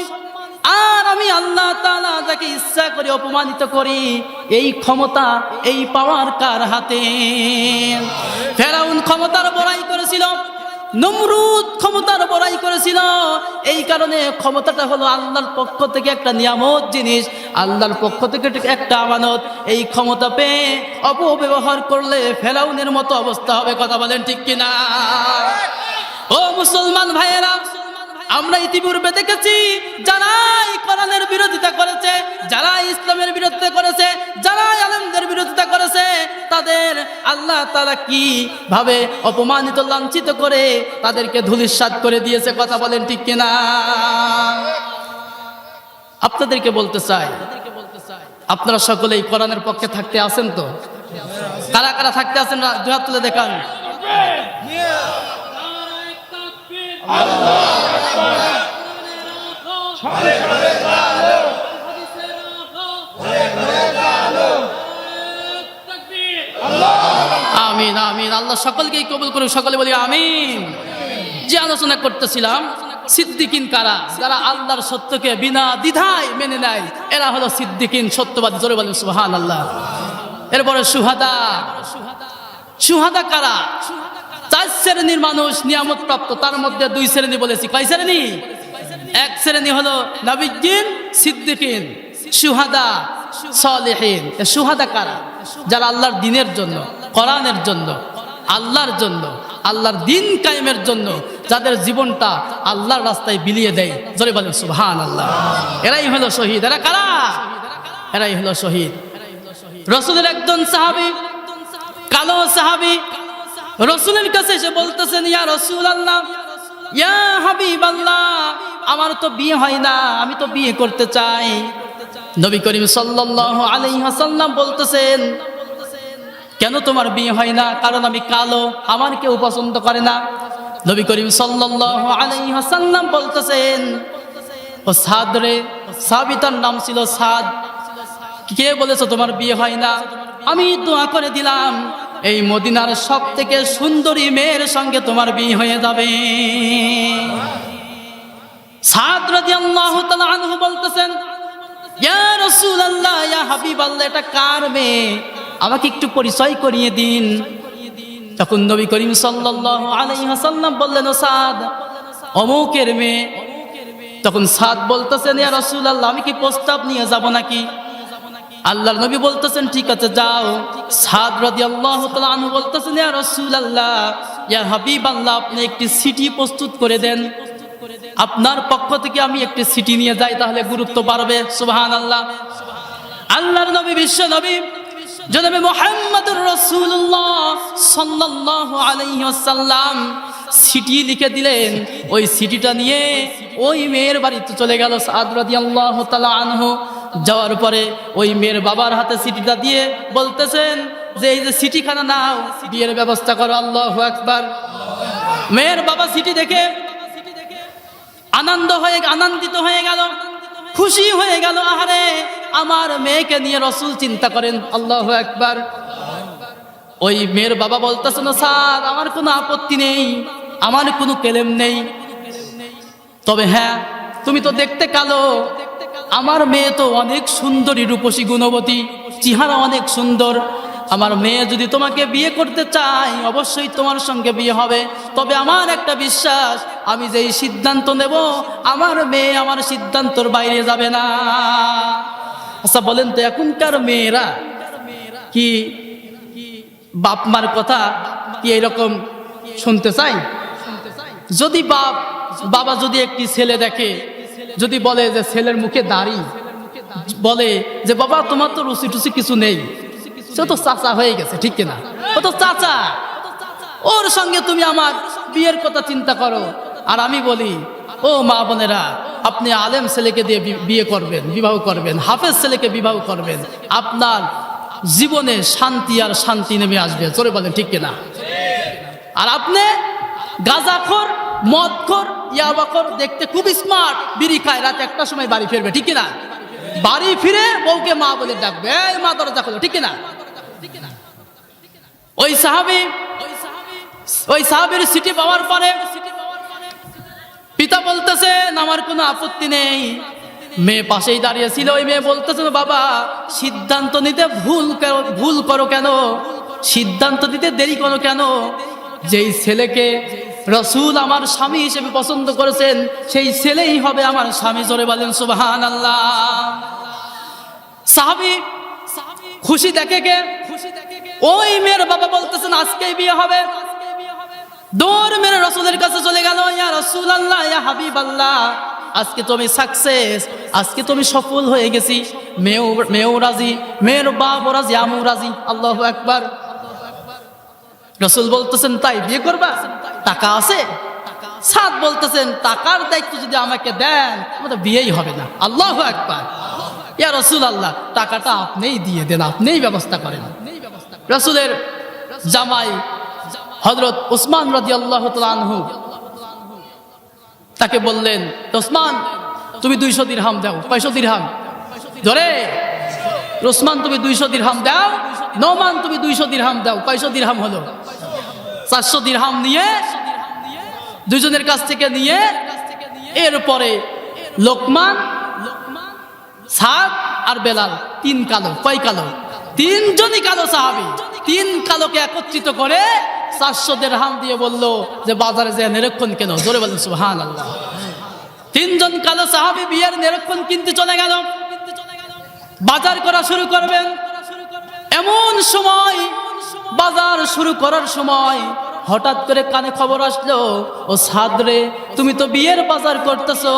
আর আমি আল্লাহ তাআলা যাকে ইচ্ছা করে অপমানিত করি, এই ক্ষমতা এই পাওয়ার কার হাতে? ফেরাউন ক্ষমতার বড়াই করেছিল, নমরুদ ক্ষমতার বড়াই করেছিল। এই কারণে ক্ষমতাটা হলো আল্লাহর পক্ষ থেকে একটা নিয়ামত জিনিস, আল্লাহর পক্ষ থেকে একটা আমানত। এই ক্ষমতা পেয়ে অপব্যবহার করলে ফেরাউনের মতো অবস্থা হবে। কথা বলেন ঠিক কিনা? ও মুসলমান ভাইয়েরা, আমরা ইতিপূর্বে দেখেছি যারাই কোরআনের বিরোধিতা করেছে, যারা ইসলামের বিরোধিতা করেছে, যারা আলেমদের বিরোধিতা করেছে, তাদের আল্লাহ তাআলা কি ভাবে অপমানিত লাঞ্ছিত করে তাদেরকে ধূলিসাৎ করে দিয়েছে। কথা বলেন ঠিক কিনা? আপনাদেরকে বলতে চাই, আপনারা সকলেই কোরআনের পক্ষে থাকতে আছেন তো? কারা কারা থাকতে আছেন দুই হাত তুলে দেখান। আমিন আমিন। আল্লাহ সকলকেই কবুল করুন, সকলে বলি আমিন। যে আলোচনা করতেছিলাম, সিদ্দিকিন কারা? যারা আল্লাহর সত্যকে বিনা দ্বিধায় মেনে নেয়, এরা হলো সিদ্দিকিন, সত্যবাদী। জোরে বলেন সুবহানাল্লাহ। এরপরে সুহাদা। সুহাদা কারা? 4 শ্রেণীর মানুষ নিয়ামত প্রাপ্ত, তার মধ্যে 2 শ্রেণী বলেছি। কয় শ্রেণী? 1 শ্রেণী হলো নবিয়্যিন, সিদ্দিকিন, সুহাদা, সালেহিন। সুহাদা কারা? যারা আল্লাহর দ্বীনের জন্য, কোরআনের জন্য, আল্লাহর জন্য, আল্লাহর দ্বীন কায়েমের জন্য যাদের জীবনটা আল্লাহর রাস্তায় বিলিয়ে দেয়। জোরে বলেন সুবহানাল্লাহ। এরাই হলো শহীদ। এরা কারা? এরাই হলো শহীদ। রাসূলের একজন সাহাবী, কালো সাহাবী, রাসূলের কাছে এসে বলতেছেন, ইয়া রাসূলুল্লাহ, ইয়া হাবিবাল্লাহ, আমার তো বিয়ে হয় না, আমি তো বিয়ে করতে চাই। নবী করিম সাল্লাল্লাহু আলাইহি ওয়াসাল্লাম বলতেছেন, কেন তোমার বিয়ে হয় না? কারণ আমি কালো, আমার কেউ পছন্দ করে না। নবী করিম সাল্লাল্লাহু আলাইহি ওয়াসাল্লাম বলতেছেন, ও সাদ রে, সাহাবীটার নাম ছিল সাদ, কে বলেছো তোমার বিয়ে হয় না? আমি দোয়া করে দিলাম, এই মদিনার সব থেকে সুন্দরী মেয়ের সঙ্গে তোমার বিয়ে হয়ে যাবে। সাদ রাদিয়াল্লাহু তাআলা আনহু বলতেছেন, ইয়া রাসূলুল্লাহ, ইয়া হাবিবাল্লাহ, এটা কার মেয়ে? আমাকে একটু পরিচয় করিয়ে দিন। তখন নবী করিম সাল্লাল্লাহু আলাইহি ওয়াসাল্লাম বললেন, ও সাদ, অমুকের মেয়ে। তখন সাদ বলতেছেন, ইয়া রাসূলুল্লাহ, আমি কি প্রস্তাব নিয়ে যাব নাকি? আল্লাহর নবী বলতেছেন, ঠিক আছে যাও। সাদ রাদিয়াল্লাহু তাআলা আনহু বলতেছেন, ইয়া রাসূলুল্লাহ, ইয়া হাবিবাল্লাহ, আপনি একটি সিটি প্রস্তুত করে দেন। আপনার পক্ষ থেকে আমি একটি সিটি নিয়ে যাই, তাহলে গুরুত্ব বাড়বে। সুবহানাল্লাহ। আল্লাহর নবী, বিশ্ব নবী জনাবে মুহাম্মদুর রাসূলুল্লাহ সাল্লাল্লাহু আলাইহি ওয়াসাল্লাম সিটি লিখে দিলেন। ওই সিটিটা নিয়ে ওই মেয়ের বাড়িতে চলে গেল সাদ রাদিয়াল্লাহু তাআলা আনহু। যাওয়ার পরে ওই মেয়ের বাবার হাতে সিটিটা দিয়ে বলতেছেন যে, এই যে সিটিখানা নাও, বিয়ের ব্যবস্থা করো। আল্লাহু আকবার। মেয়ের বাবা সিটি দেখে আনন্দিত হয়ে গেল, খুশি হয়ে গেল। আহারে, আমার মেয়েকে নিয়ে রাসূল চিন্তা করেন। আল্লাহু আকবার। ওই মেয়ের বাবা বলতেছেন, স্যার, আমার কোনো আপত্তি নেই, আমার কোনো কেলেম নেই, তবে হ্যাঁ, তুমি তো দেখতে কালো, আমার মেয়ে তো অনেক সুন্দরী, রূপসী, গুণবতী, চেহারা অনেক সুন্দর। আমার মেয়ে যদি তোমাকে বিয়ে করতে চায়, অবশ্যই তোমার সঙ্গে বিয়ে হবে। তবে আমার একটা বিশ্বাস, আমি যেই সিদ্ধান্ত নেব, আমার মেয়ে আমার সিদ্ধান্তর বাইরে যাবে না। আচ্ছা বলেন তো, এখনকার মেয়েরা কি বাপ মার কথা কি এরকম শুনতে চাই? যদি বাবা যদি একটি ছেলে দেখে, যদি বলে যে ছেলের মুখে দাড়ি, বলে যে বাবা তোমার তো রুচি টুচি কিছু নেই, সে তো চাচা হয়ে গেছে, ঠিক কিনা? ও তো চাচা, ওর সঙ্গে তুমি আমার বিয়ের কথা চিন্তা করো। আর আমি বলি, ও মা বোনেরা, আপনি আলেম ছেলেকে দিয়ে বিয়ে করবেন, বিবাহ করবেন, হাফেজ ছেলেকে বিবাহ করবেন, আপনার জীবনে শান্তি আর শান্তি নেমে আসবে। জোরে বলেন ঠিক কিনা? আর আপনি গাঁজাখোর, মদখোর, ইয়াবাখোর, দেখতে খুব স্মার্ট, বিড়ি খায়, রাত 1টার সময় বাড়ি ফিরবে, ঠিক কিনা? বাড়ি ফিরে বউকে মা বলে ডাকবে, এই মা দরজা খোলো, ঠিক কিনা? ওই সাহাবীর সিটি পাওয়ার পরে পিতা বলতেছেন, আমার কোনো আপত্তি নেই, মেয়ে পাশেই দাঁড়িয়েছিল। ওই মেয়ে বলতেছিল, বাবা সিদ্ধান্ত নিতে ভুল করো কেন, সিদ্ধান্ত দিতে দেরি করো কেন? যেই ছেলেকে রসুল আমার স্বামী হিসেবে পছন্দ করেছেন সেই ছেলেই হবে আমার স্বামী। জোরে বলেন সুবহানাল্লাহ। সাহাবী খুশি দেখে গে ওই মেয়ের বাবা বলতেছেন আজকেই বিয়ে হবে। দৌড় মেরে রসুলের কাছে চলে গেল, ইয়া রাসূলুল্লাহ, ইয়া হাবিবাল্লাহ, আজকে তুমি সাকসেস, আজকে তুমি সফল হয়ে গেছি। মেয়েও রাজি, মেয়ের বাপ রাজি, আমিও রাজি। আল্লাহু আকবার। রসুল বলতেছেন তাই বিয়ে করবা? টাকা আছে? সাদ বলতেছেন টাকার দায়িত্ব যদি আমাকে দেন আমাদের বিয়েই হবে না। আল্লাহু আকবার। ইয়া রাসূলুল্লাহ, টাকাটা আপনিই দিয়ে দেন, আপনিই ব্যবস্থা করেন। রসুলের জামাই হযরত উসমান রাদিয়াল্লাহু তাআলা আনহু তাকে বললেন, উসমান তুমি 200 দিরহাম দাও। 500 দিরহাম। ধরে উসমান তুমি 200 দিরহাম দাও। নোমান তুমি 200 দিরহাম দাও। 500 দিরহাম হলো। 400 দিরহাম নিয়ে দুইজনের কাছ থেকে নিয়ে এরপরে লোকমান, সাদ আর বেলাল, 3 কালো। কয় কালো? 3 জনই কালো সাহাবী। 3 কালোকে একত্রিত করে 400 দিরহাম দিয়ে বলল যে বাজারে যে নিরীক্ষণ কেন। জোরে বলেন সুবহানাল্লাহ। 3 জন কালো সাহাবী বিয়ের নিরীক্ষণ কিনতে চলে গেল, বাজার করা শুরু করবেন। এমন সময় বাজার শুরু করার সময় হঠাৎ করে কানে খবর আসলো, ও সাদ রে, তুমি তো বিয়ের বাজার করতেছো,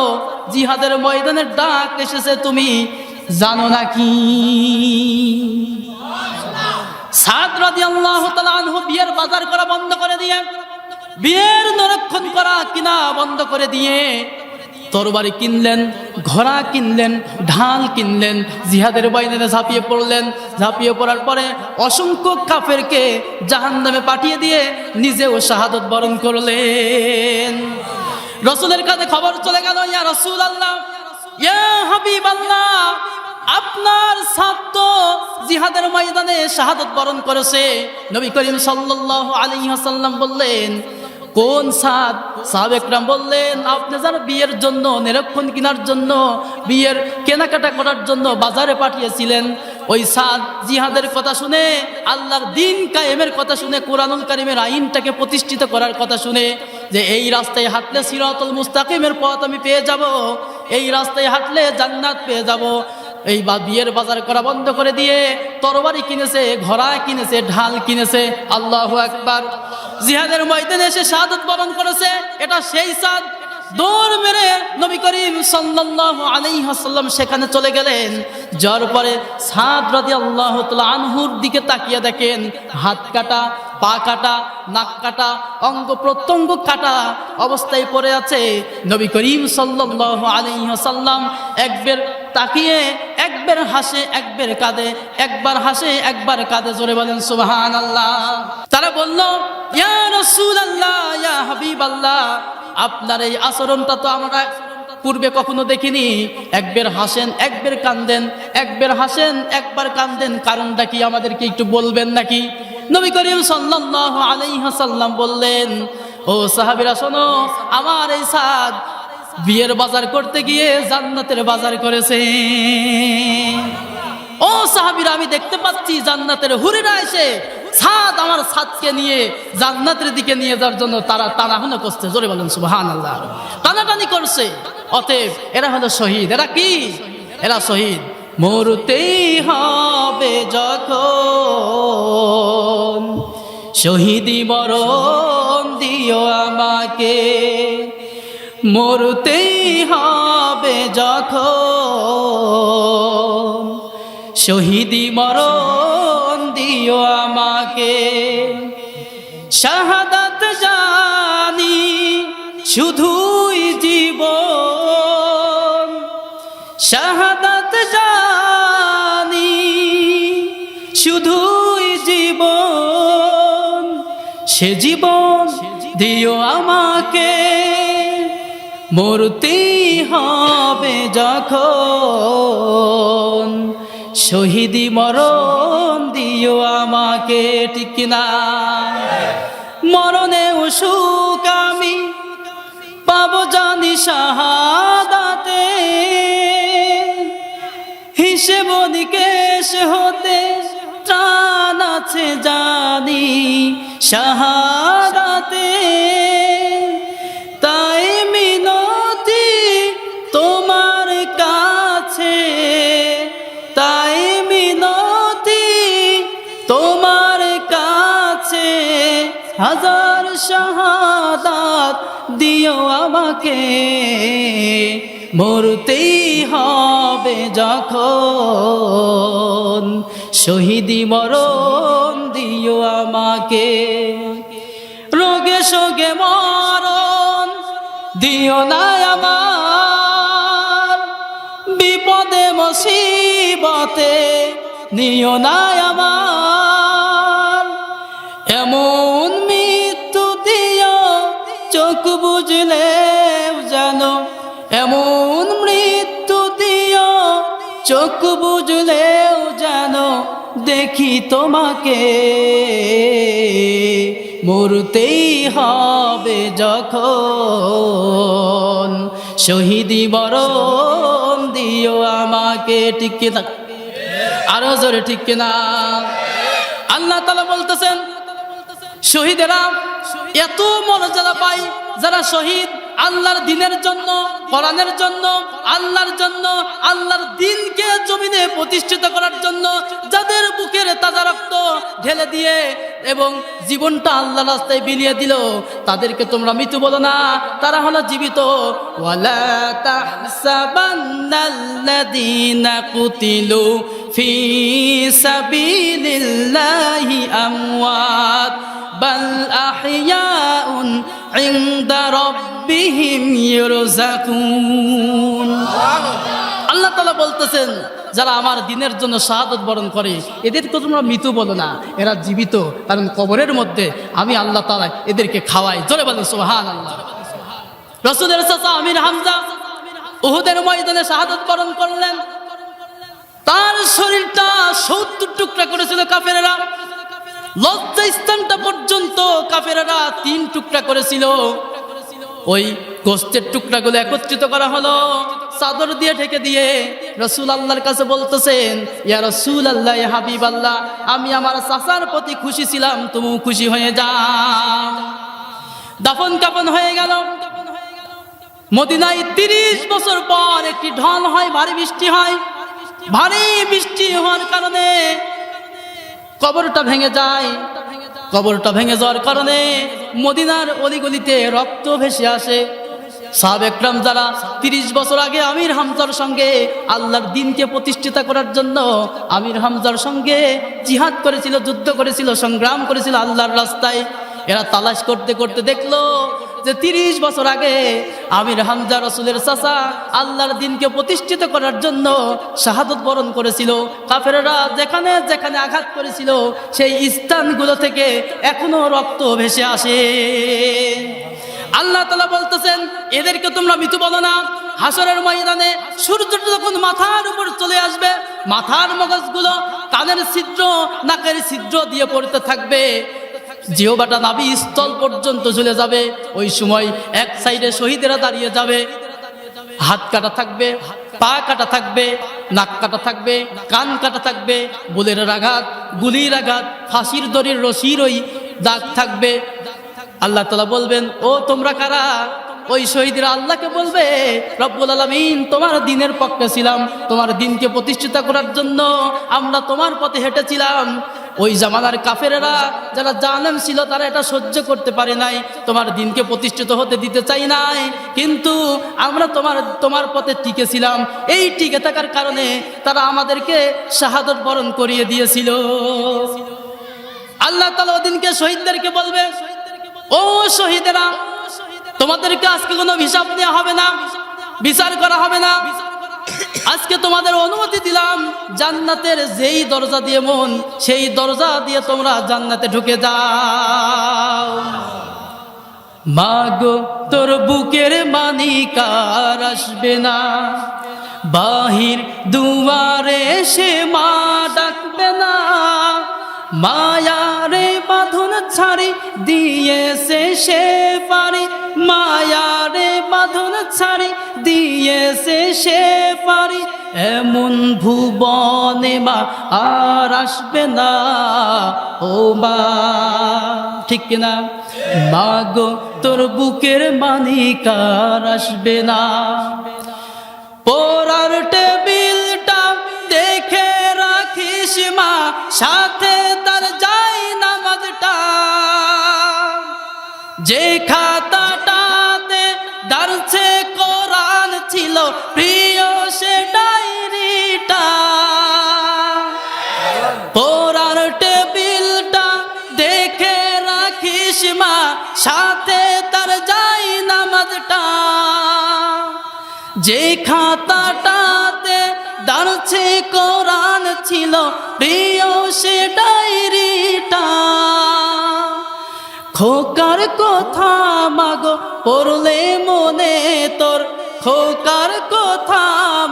জিহাদের ময়দানের ডাক এসেছে, তুমি জানো নাকি? সাদ রাদিয়াল্লাহু তাআলা আনহু বিয়ের বাজার করা বন্ধ করে দিয়ে, বিয়ের নিরীক্ষণ করা কিনা বন্ধ করে দিয়ে তরবারি কিনলেন, ঘোড়া কিনলেন, ঢাল কিনলেন, জিহাদের ময়দানে ঝাঁপিয়ে পড়লেন। ঝাঁপিয়ে পড়ার পরে অসংখ্য কাফেরকে জাহান্নামে পাঠিয়ে দিয়ে নিজেও শাহাদত বরণ করলেন। রসুলের কাছে খবর চলে গেল, ইয়া রাসূলুল্লাহ, ইয়া হাবিবাল্লাহ, আপনার ছাত্র জিহাদের ময়দানে শাহাদত বরণ করেছে। নবী করিম সাল্লাল্লাহু আলাইহি ওয়াসাল্লাম বললেন, কোন সাদ? সাহাবা একরাম বললেন, আপনি যারা বিয়ের জন্য নিরীক্ষণ কেনার জন্য, বিয়ের কেনাকাটা করার জন্য বাজারে পাঠিয়েছিলেন, ওই সাদ জিহাদের কথা শুনে, আল্লাহর দ্বীন কায়েমের কথা শুনে, কুরআনুল কারীমের আইনটাকে প্রতিষ্ঠিত করার কথা শুনে, যে এই রাস্তায় হাঁটলে সিরাতুল মুস্তাকিমের পথ আমি পেয়ে যাব, এই রাস্তায় হাঁটলে জান্নাত পেয়ে যাব, এই বিয়ের বাজার করা বন্ধ করে দিয়ে তরবারি কিনেছে, ঘোড়া কিনেছে, ঢাল কিনেছে। আল্লাহু আকবার। জিহাদের ময়দানে এসে শাহাদত বরণ করেছে। এটা সেই সাদ। দৌড় মেরে নবী করিম সাল্লাল্লাহু আলাইহি ওয়াসাল্লাম সেখানে চলে গেলেন। যাওয়ার পরে সাদ রাদিয়াল্লাহু তাআলা আনহুর দিকে তাকিয়ে দেখেন, হাত কাটা, পা কাটা, নাক কাটা, অঙ্গ প্রত্যঙ্গ কাটা অবস্থায় পড়ে আছে। নবী করিম সাল্লাল্লাহু আলাইহি ওয়াসাল্লাম একবার তাকিয়ে একবার হাসে, একবার কাঁদে, একবার হাসে, একবার কাঁদে। জোরে বলেন সুবহানাল্লাহ। তারা বলল, ইয়া রাসূলুল্লাহ, ইয়া হাবিবাল্লাহ, আপনার এই আচরণটা তো আমরা পূর্বে কখনো দেখিনি। একবার হাসেন, একবার কাঁদেন, একবার হাসেন, একবার কাঁদেন, কারণটা কি আমাদেরকে একটু বলবেন নাকি? নবী করিম সাল্লাল্লাহু আলাইহি ওয়াসাল্লাম বললেন, ও সাহাবীরা শোনো, আমার এই সাদ বিয়ের বাজার করতে গিয়ে জান্নাতের বাজার করেছে। ও সাহাবীরা, আমি দেখতে পাচ্ছি জান্নাতের হুরিরা এসে সাদ আমার সাদকে নিয়ে জান্নাতের দিকে নিয়ে যাওয়ার জন্য তারা টানাটানি করছে। জোরে বলেন সুবহানাল্লাহ। টানাটানি করছে। অতএব এরা হলো শহীদ। এরা কি? এরা শহীদ। মরতেই হবে যখন, শহীদি মরণ দিও আমাকে। মরতেই হবে যখন, শহীদি মরণ দিও আমাকে। শাহাদাত জানি শুধুই জীবন, শাহাদাত জানি শুধুই জীবন, সে জীবন দিও আমাকে। মরতেই হবে যখন, শহীদি মরণ দিও আমাকে। ঠিক কিনা? মরণে সুখ আমি পাবো জানি শাহাদাতে, আছে জানি শাহাদাতে, তাই মিনতি তোমার কাছে, তাই মিনতি তোমার কাছে, হাজার শাহাদাত দিও আমাকে, মরতেই হবে যখন, শহীদি মরণ দিও আমাকে, রোগে শোকে মরণ দিও না আমার, বিপদে মুসিবতে নিও না আমার, এমন মৃত্যু দিও চোখ বুঝলেও জানো, এমন মৃত্যু দিও চোখ বুঝলেও জানো, দেখি তোমাকে, মরতেই হবে যখন, শহীদি মরণ দিও আমাকে। ঠিক কিনা? আরো জোরে ঠিক কিনা? আল্লাহ তাআলা বলতেছেন শহীদেরা এত মর্যাদা পায় যারা শহীদ আল্লাহর দ্বীনের জন্য, কোরআনের জন্য, আল্লাহর জন্য, আল্লাহর দ্বীনকে জমিনে প্রতিষ্ঠিত করার জন্য যাদের বুকের তাজা রক্ত ঢেলে দিয়ে এবং জীবনটা আল্লাহর রাস্তায় বিলিয়ে দিল, তাদেরকে তোমরা মৃত্যু বলো না, তারা হলো জীবিত। ওয়ালা তাহসাবান্নাল্লাযীনা কুতিলু ফি সাবিলিল্লাহি আমওয়াত বাল আহইয়াউন ইনদা রাব্বিহিম ইরযাকুন। আল্লাহ তাআলা বলতেছেন যারা আমার দ্বীনের জন্য শাহাদাত বরণ করে এদেরকে তোমরা মৃত বলো না, এরা জীবিত, কারণ কবরের মধ্যে আমি আল্লাহ তাআলা এদেরকে খাওয়াই। জোরে বলেন সুবহানাল্লাহ। রাসূলের চাচা আমির হামজা উহুদের ময়দানে শাহাদাত বরণ করলেন, তার শরীরটা 70 টুকরা করেছিল কাফেররা, লজ্জা স্থানটা পর্যন্ত কাফেররা 3 টুকরা করেছিল। ওই গোশতের টুকরাগুলো একত্রিত করা হলো, চাদর দিয়ে ঢেকে দিয়ে রাসূল আল্লাহর কাছে বলতেছেন, ইয়া রাসূলুল্লাহ, ইয়া হাবিবাল্লাহ, আমি আমার চাচার প্রতি খুশি ছিলাম, তুমিও খুশি হয়ে যাও। দাফন কাফন হয়ে গেল। মদিনায় 30 বছর পর একটি ঢল হয়, ভারী বৃষ্টি হয়। ভারী বৃষ্টি হওয়ার কারণে কবরটা ভেঙে যায়। কবরটা ভেঙে যাওয়ার কারণে মদিনার অলিগলিতে রক্ত ভেসে আসে। সাহাবে একরাম যারা 30 বছর আগে আমির হামজার সঙ্গে আল্লাহর দ্বীনকে প্রতিষ্ঠিত করার জন্য আমির হামজার সঙ্গে জিহাদ করেছিল, যুদ্ধ করেছিল, সংগ্রাম করেছিল আল্লাহর রাস্তায়, এরা তালাশ করতে করতে দেখলো যে 30 বছর আগে আমির হামজা রাসূলের চাচা আল্লাহর দ্বীনকে প্রতিষ্ঠিত করার জন্য শাহাদাত বরণ করেছিল। কাফেররা যেখানে যেখানে আঘাত করেছিল সেই স্থানগুলো থেকে এখনো রক্ত ভেসে আসে। আল্লাহ তাআলা বলতেছেন এদেরকে তোমরা মৃত বলো না। হাসরের ময়দানে সূর্যটা যখন মাথার উপর চলে আসবে, মাথার মগজগুলো কানের ছিদ্র, নাকের ছিদ্র দিয়ে পড়তে থাকবে, জিহ্বাটা নাভি স্থল পর্যন্ত চলে যাবে। ওই সময় এক সাইডে শহীদেরা দাঁড়িয়ে যাবে, হাত কাটা থাকবে, পা কাটা থাকবে, নাক কাটা থাকবে, কান কাটা থাকবে, বুলের আঘাত, গুলির আঘাত, ফাঁসির দড়ির রশির ওই দাগ থাকবে। আল্লাহ তাআলা বলবেন, ও তোমরা কারা? ওই শহীদরা আল্লাহকে বলবে, রব্বুল আলামিন তোমার দ্বীনের পক্ষে ছিলাম, তোমার দ্বীনকে প্রতিষ্ঠিত করার জন্য আমরা তোমার পথে হেঁটেছিলাম। ওই জামানার কাফেরেরা যারা জালেম ছিল তারা এটা সহ্য করতে পারে নাই, তোমার দ্বীনকে প্রতিষ্ঠিত হতে দিতে চাই নাই, কিন্তু আমরা তোমার পথে টিকে ছিলাম। এই টিকে থাকার কারণে তারা আমাদেরকে শাহাদাত বরণ করিয়ে দিয়েছিল। আল্লাহ তাআলা ওদিনকে শহীদদেরকে বলবে, ও শহীদেরা, তোমাদেরকে আজকে কোনো হিসাব নেওয়া হবে না, বিচার করা হবে না। আজকে তোমাদের অনুমতি দিলাম, জান্নাতের যেই দরজা দিয়ে মন সেই দরজা দিয়ে তোমরা জান্নাতে ঢুকে যাও। মাগো তোর বুকের মানিক আর আসবে না, বাহির দুয়ারে সে মা ডাকবে না, মায়ারে বাঁধন ছাড়ি দিয়েছে সে পারি, মায়ারে বাঁধন ছাড়ি দিয়ে দিয়েছে সে পারি, এমন ভুবনে মা আর আসবে না ও মা। ঠিক কিনা? মা গো তোর বুকের মানিক আর আসবে না। পড়ার টেবিলটা দেখে রাখিস মা, সাথে তার যাই নামাজটা, যে খাতাটাতে দারছে কোরআন ছিল প্রিয় সে ডায়েরিটা। পড়ার টেবিলটা দেখে রাখিস মা, সাথে তার যাই নামাজটা, যে খাতাটাতে দারছে কোরআন ছিল প্রিয় সে ডায়েরিটা। খোকার কথা মাগো পড়লে মনে তোর, খোকার কথা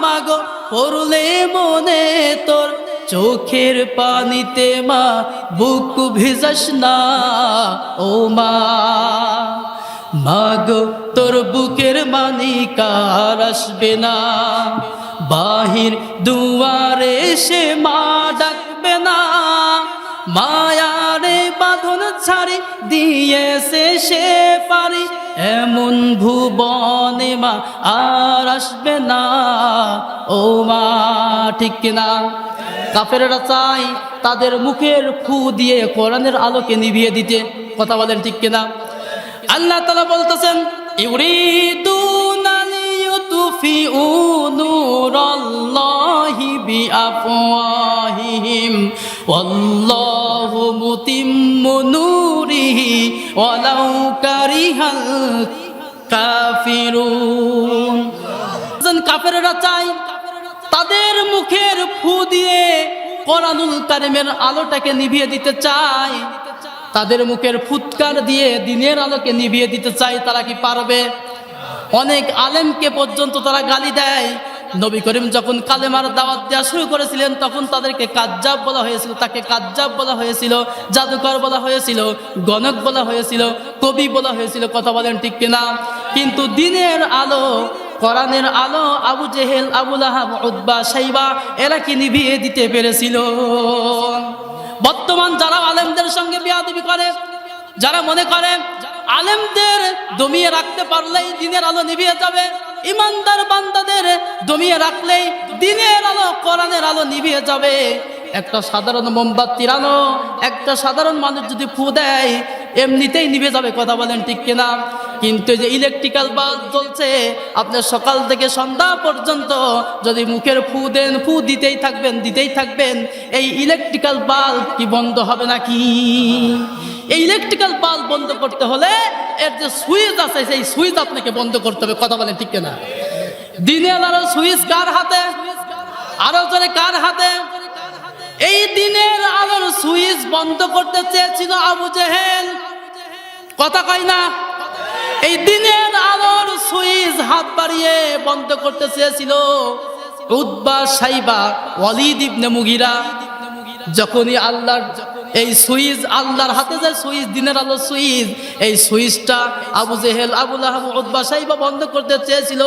মাগো পড়লে মনে তোর, চোখের পানিতে মা বুক ভিজাস না ও মা। মাগো তোর বুকের মানিক আর আসবে না, বাহির দুয়ারে সে মা ডাকবে না। মায়ারে বাঁধন ছাড়ি দিয়েছে সে পারি, এমন ভুবনে মা আর আসবে না ও মা। ঠিক কিনা? কাফেররা চাই তাদের মুখের ফু দিয়ে কোরআনের আলোকে নিভিয়ে দিতে। কথা বলেন ঠিক কিনা? আল্লাহ তাআলা বলতেছেন, ইউরিদুনা লিয়ুতফিউ নূরাল্লাহি বিআফওয়াহিহিম ওয়াল্লাহু মুতিম্মু নূরিহি ওয়ালাউ কারিহাল কাফিরুন। কাফেররা চাই তাদের মুখের ফু দিয়ে কোরআনুল কারীমের আলোটাকে নিভিয়ে দিতে চায়, তাদের মুখের ফুৎকার দিয়ে দিনের আলোকে নিভিয়ে দিতে চায়। তারা কি পারবে? অনেক আলেমকে পর্যন্ত তারা গালি দেয়। নবী করিম যখন কালেমার দাওয়াত দেওয়া শুরু করেছিলেন তখন তাদেরকে কাজ্জাব বলা হয়েছিল, তাকে কাজ্জাব বলা হয়েছিল, জাদুকর বলা হয়েছিল, গণক বলা হয়েছিল, কবি বলা হয়েছিল। কথা বলেন ঠিক কিনা? কিন্তু দিনের আলো, কোরআনের আলো আবু জেহেল, আবু লাহাব, উতবা, শাইবা এরা কি নিভিয়ে দিতে পেরেছিল? বর্তমান যারা আলেমদের সঙ্গে বেয়াদবি করে, যারা মনে করে আলেমদের দমিয়ে রাখতে পারলেই দিনের আলো নিভিয়ে যাবে, ইমানদার বান্দাদের দমিয়ে রাখলেই দিনের আলো, কোরআনের আলো নিভিয়ে যাবে। একটা সাধারণ মোমবাতির আলো একটা সাধারণ মানুষ যদি ফু দেয় এমনিতেই নিভে যাবে। কথা বলেন ঠিক কিনা? কিন্তু যে ইলেকট্রিক্যাল বাল্ব জ্বলছে, আপনার সকাল থেকে সন্ধ্যা পর্যন্ত যদি মুখের ফু দেন, ফু দিতেই থাকবেন, এই ইলেকট্রিক্যাল বাল্ব কি বন্ধ হবে নাকি? এই ইলেকট্রিক্যাল বাল্ব বন্ধ করতে হলে এর যে সুইচ আছে সেই সুইচ আপনাকে বন্ধ করতে হবে। কথা বলেন ঠিক কিনা? দিনের আলোর সুইচ কার হাতে? আরো জোরে কার হাতে? এই দিনের আলোর সুইচ বন্ধ করতে চেয়েছিল আবু জেহেল। কথা কয় না? এই দিনের আলোর সুইচ হাত বাড়িয়ে বন্ধ করতে চেয়েছিল উতবা, শাইবা, ওয়ালিদ ইবনে মুগিরা। যখনই আল্লাহর এই সুইচ, আল্লাহর হাতে যে সুইচ, দিনের আলোর সুইচ, এই সুইচটা আবু জেহেল, আবু লাহাব, উতবা, শাইবা বন্ধ করতে চেয়েছিল,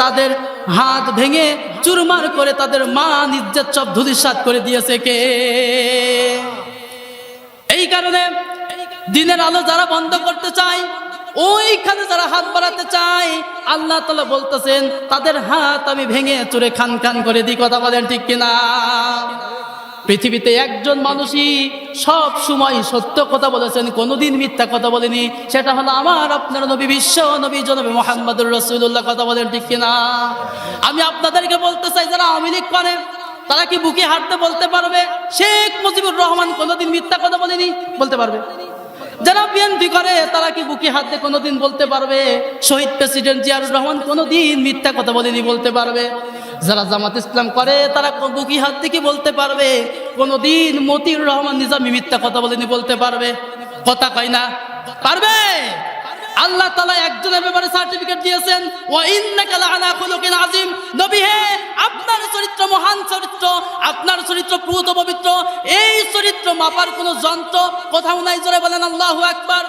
তাদের হাত ভেঙে চুরমার করে তাদের মান ইজ্জত সব ধূলিসাৎ করে দিয়েছে কে? এই কারণে দিনের আলো যারা বন্ধ করতে চায়, ওইখানে যারা হাত বাড়াতে চায়, আল্লাহ তাআলা বলতেছেন তাদের হাত আমি ভেঙে চুরে খান খান করে দিই। কথা বলেন ঠিক কিনা? পৃথিবীতে একজন মানুষই সব সময় সত্য কথা বলেছেন, কোনোদিন মিথ্যা কথা বলেনি, সেটা হলো আমার আপনার নবী, বিশ্ব নবী জনাবে মুহাম্মদুর রাসূলুল্লাহ। কথা বলেন ঠিক কিনা? আমি আপনাদেরকে বলতে চাই, যারা আওয়ামী লীগ করে তারা কি বুকে হাঁটতে বলতে পারবে শেখ মুজিবুর রহমান কোনোদিন মিথ্যা কথা বলেনি? বলতে পারবে? যারা বিএনপি করে তারা কি বুকে হাত দিয়ে কোনোদিন বলতে পারবে শহীদ প্রেসিডেন্ট জিয়াউর রহমান কোনোদিন মিথ্যা কথা বলেনি? বলতে পারবে? যারা জামাত ইসলাম করে তারা বুকে হাত দিয়ে কি বলতে পারবে কোনোদিন মতিউর রহমান নিজামী মিথ্যা কথা বলেনি? বলতে পারবে? কথা কয় না? পারবে? আল্লাহ তাআলা একজনের ব্যাপারে সার্টিফিকেট দিয়েছেন, ওয়া ইন্নাকা লাআলা খুলুকিন আযীম। নবী হে, আপনার চরিত্র মহান চরিত্র, আপনার চরিত্র পুত পবিত্র, এই চরিত্র মাপার কোনো যন্ত্র কোথাও নাই। জোরে বলেন আল্লাহু আকবার।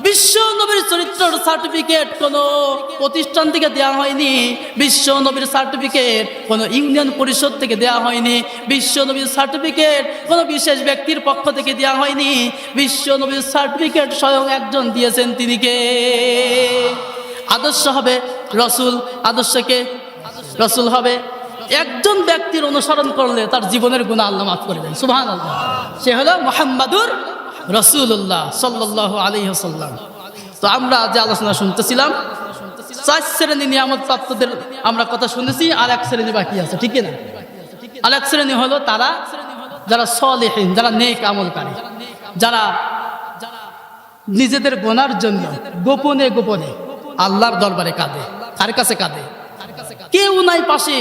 বিশ্ব নবীর চরিত্রের সার্টিফিকেট কোনো প্রতিষ্ঠান থেকে দেওয়া হয়নি, বিশ্ব নবীর সার্টিফিকেট কোনো ইউনিয়ন পরিষদ থেকে দেওয়া হয়নি, বিশ্ব নবীর সার্টিফিকেট কোনো বিশেষ ব্যক্তির পক্ষ থেকে দেওয়া হয়নি, বিশ্ব নবীর সার্টিফিকেট স্বয়ং একজন দিয়েছেন, তিনি কে? আদর্শ হবে রসুল, আদর্শকে রসুল হবে। একজন ব্যক্তির অনুসরণ করলে তার জীবনের গুনাহ আল্লাহ মাফ করে দেন, সুবহানাল্লাহ। সে হলো মুহাম্মাদুর রাসূলুল্লাহ সাল্লাল্লাহু আলাইহি ওয়াসাল্লাম। তো আমরা যে আলোচনা শুনতেছিলাম, 4 শ্রেণী নিয়ামত প্রাপ্তদের আমরা কথা শুনেছি, আর 1 শ্রেণী বাকি আছে, ঠিক না? আর 1 শ্রেণী হলো তারা যারা সলিহিন, যারা নেক আমলকারী, যারা নিজেদের গুনার জন্য গোপনে গোপনে আল্লাহর দরবারে কাঁদে। কার কাছে কাঁদে? কেউ নাই পাশে।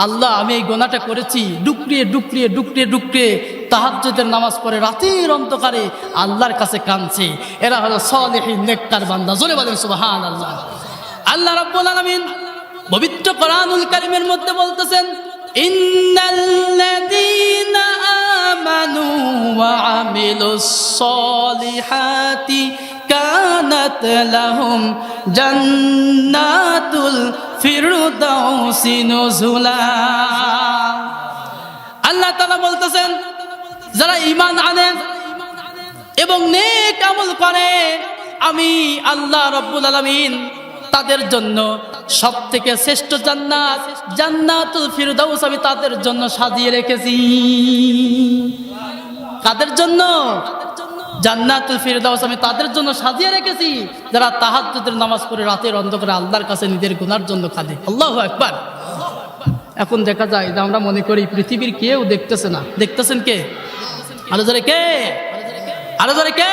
আল্লাহ, আমি এই গুনাহটা করেছি, ডুকরিয়ে ডুকরিয়ে ডুকরিয়ে ডুকরিয়ে তাহাজ্জুদের নামাজ পড়ে রাতের অন্ধকারে আল্লাহর কাছে কাঁদছে। এরা হলো সলিহিন নেককার বান্দা। জোরে বলেন সুবহানাল্লাহ। আল্লাহ রাব্বুল আলামিন পবিত্র কোরআনুল কারীমের মধ্যে বলতেছেন, ইন্নাল্লাযীনা আমানু ওয়া আমিলুস সলিহাতি কানাত লাহুম জান্নাতুল ফিরদাউসি নুজুলা। আল্লাহ তাআলা বলতেছেন, যারা ঈমান আনে এবং নেক আমল করে, আমি আল্লাহ রাব্বুল আলামিন তাদের জন্য সবথেকে শ্রেষ্ঠ জান্নাত, জান্নাতুল ফিরদাউস আমি তাদের জন্য সাজিয়ে রেখেছি। কাদের জন্য? জান্নাতুল ফিরদাউস আমি তাদের জন্য সাজিয়ে রেখেছি যারা তাহাজ্জুদের নামাজ পড়ে রাতের অন্ধকারে আল্লাহর কাছে নিজের গুনার জন্য কাঁদে। আল্লাহু আকবার। এখন দেখা যায় যে আমরা মনে করি পৃথিবীর কেউ দেখতেছে না। দেখতেছেন কে? আরো জোরে কে? আরো জোরে কে?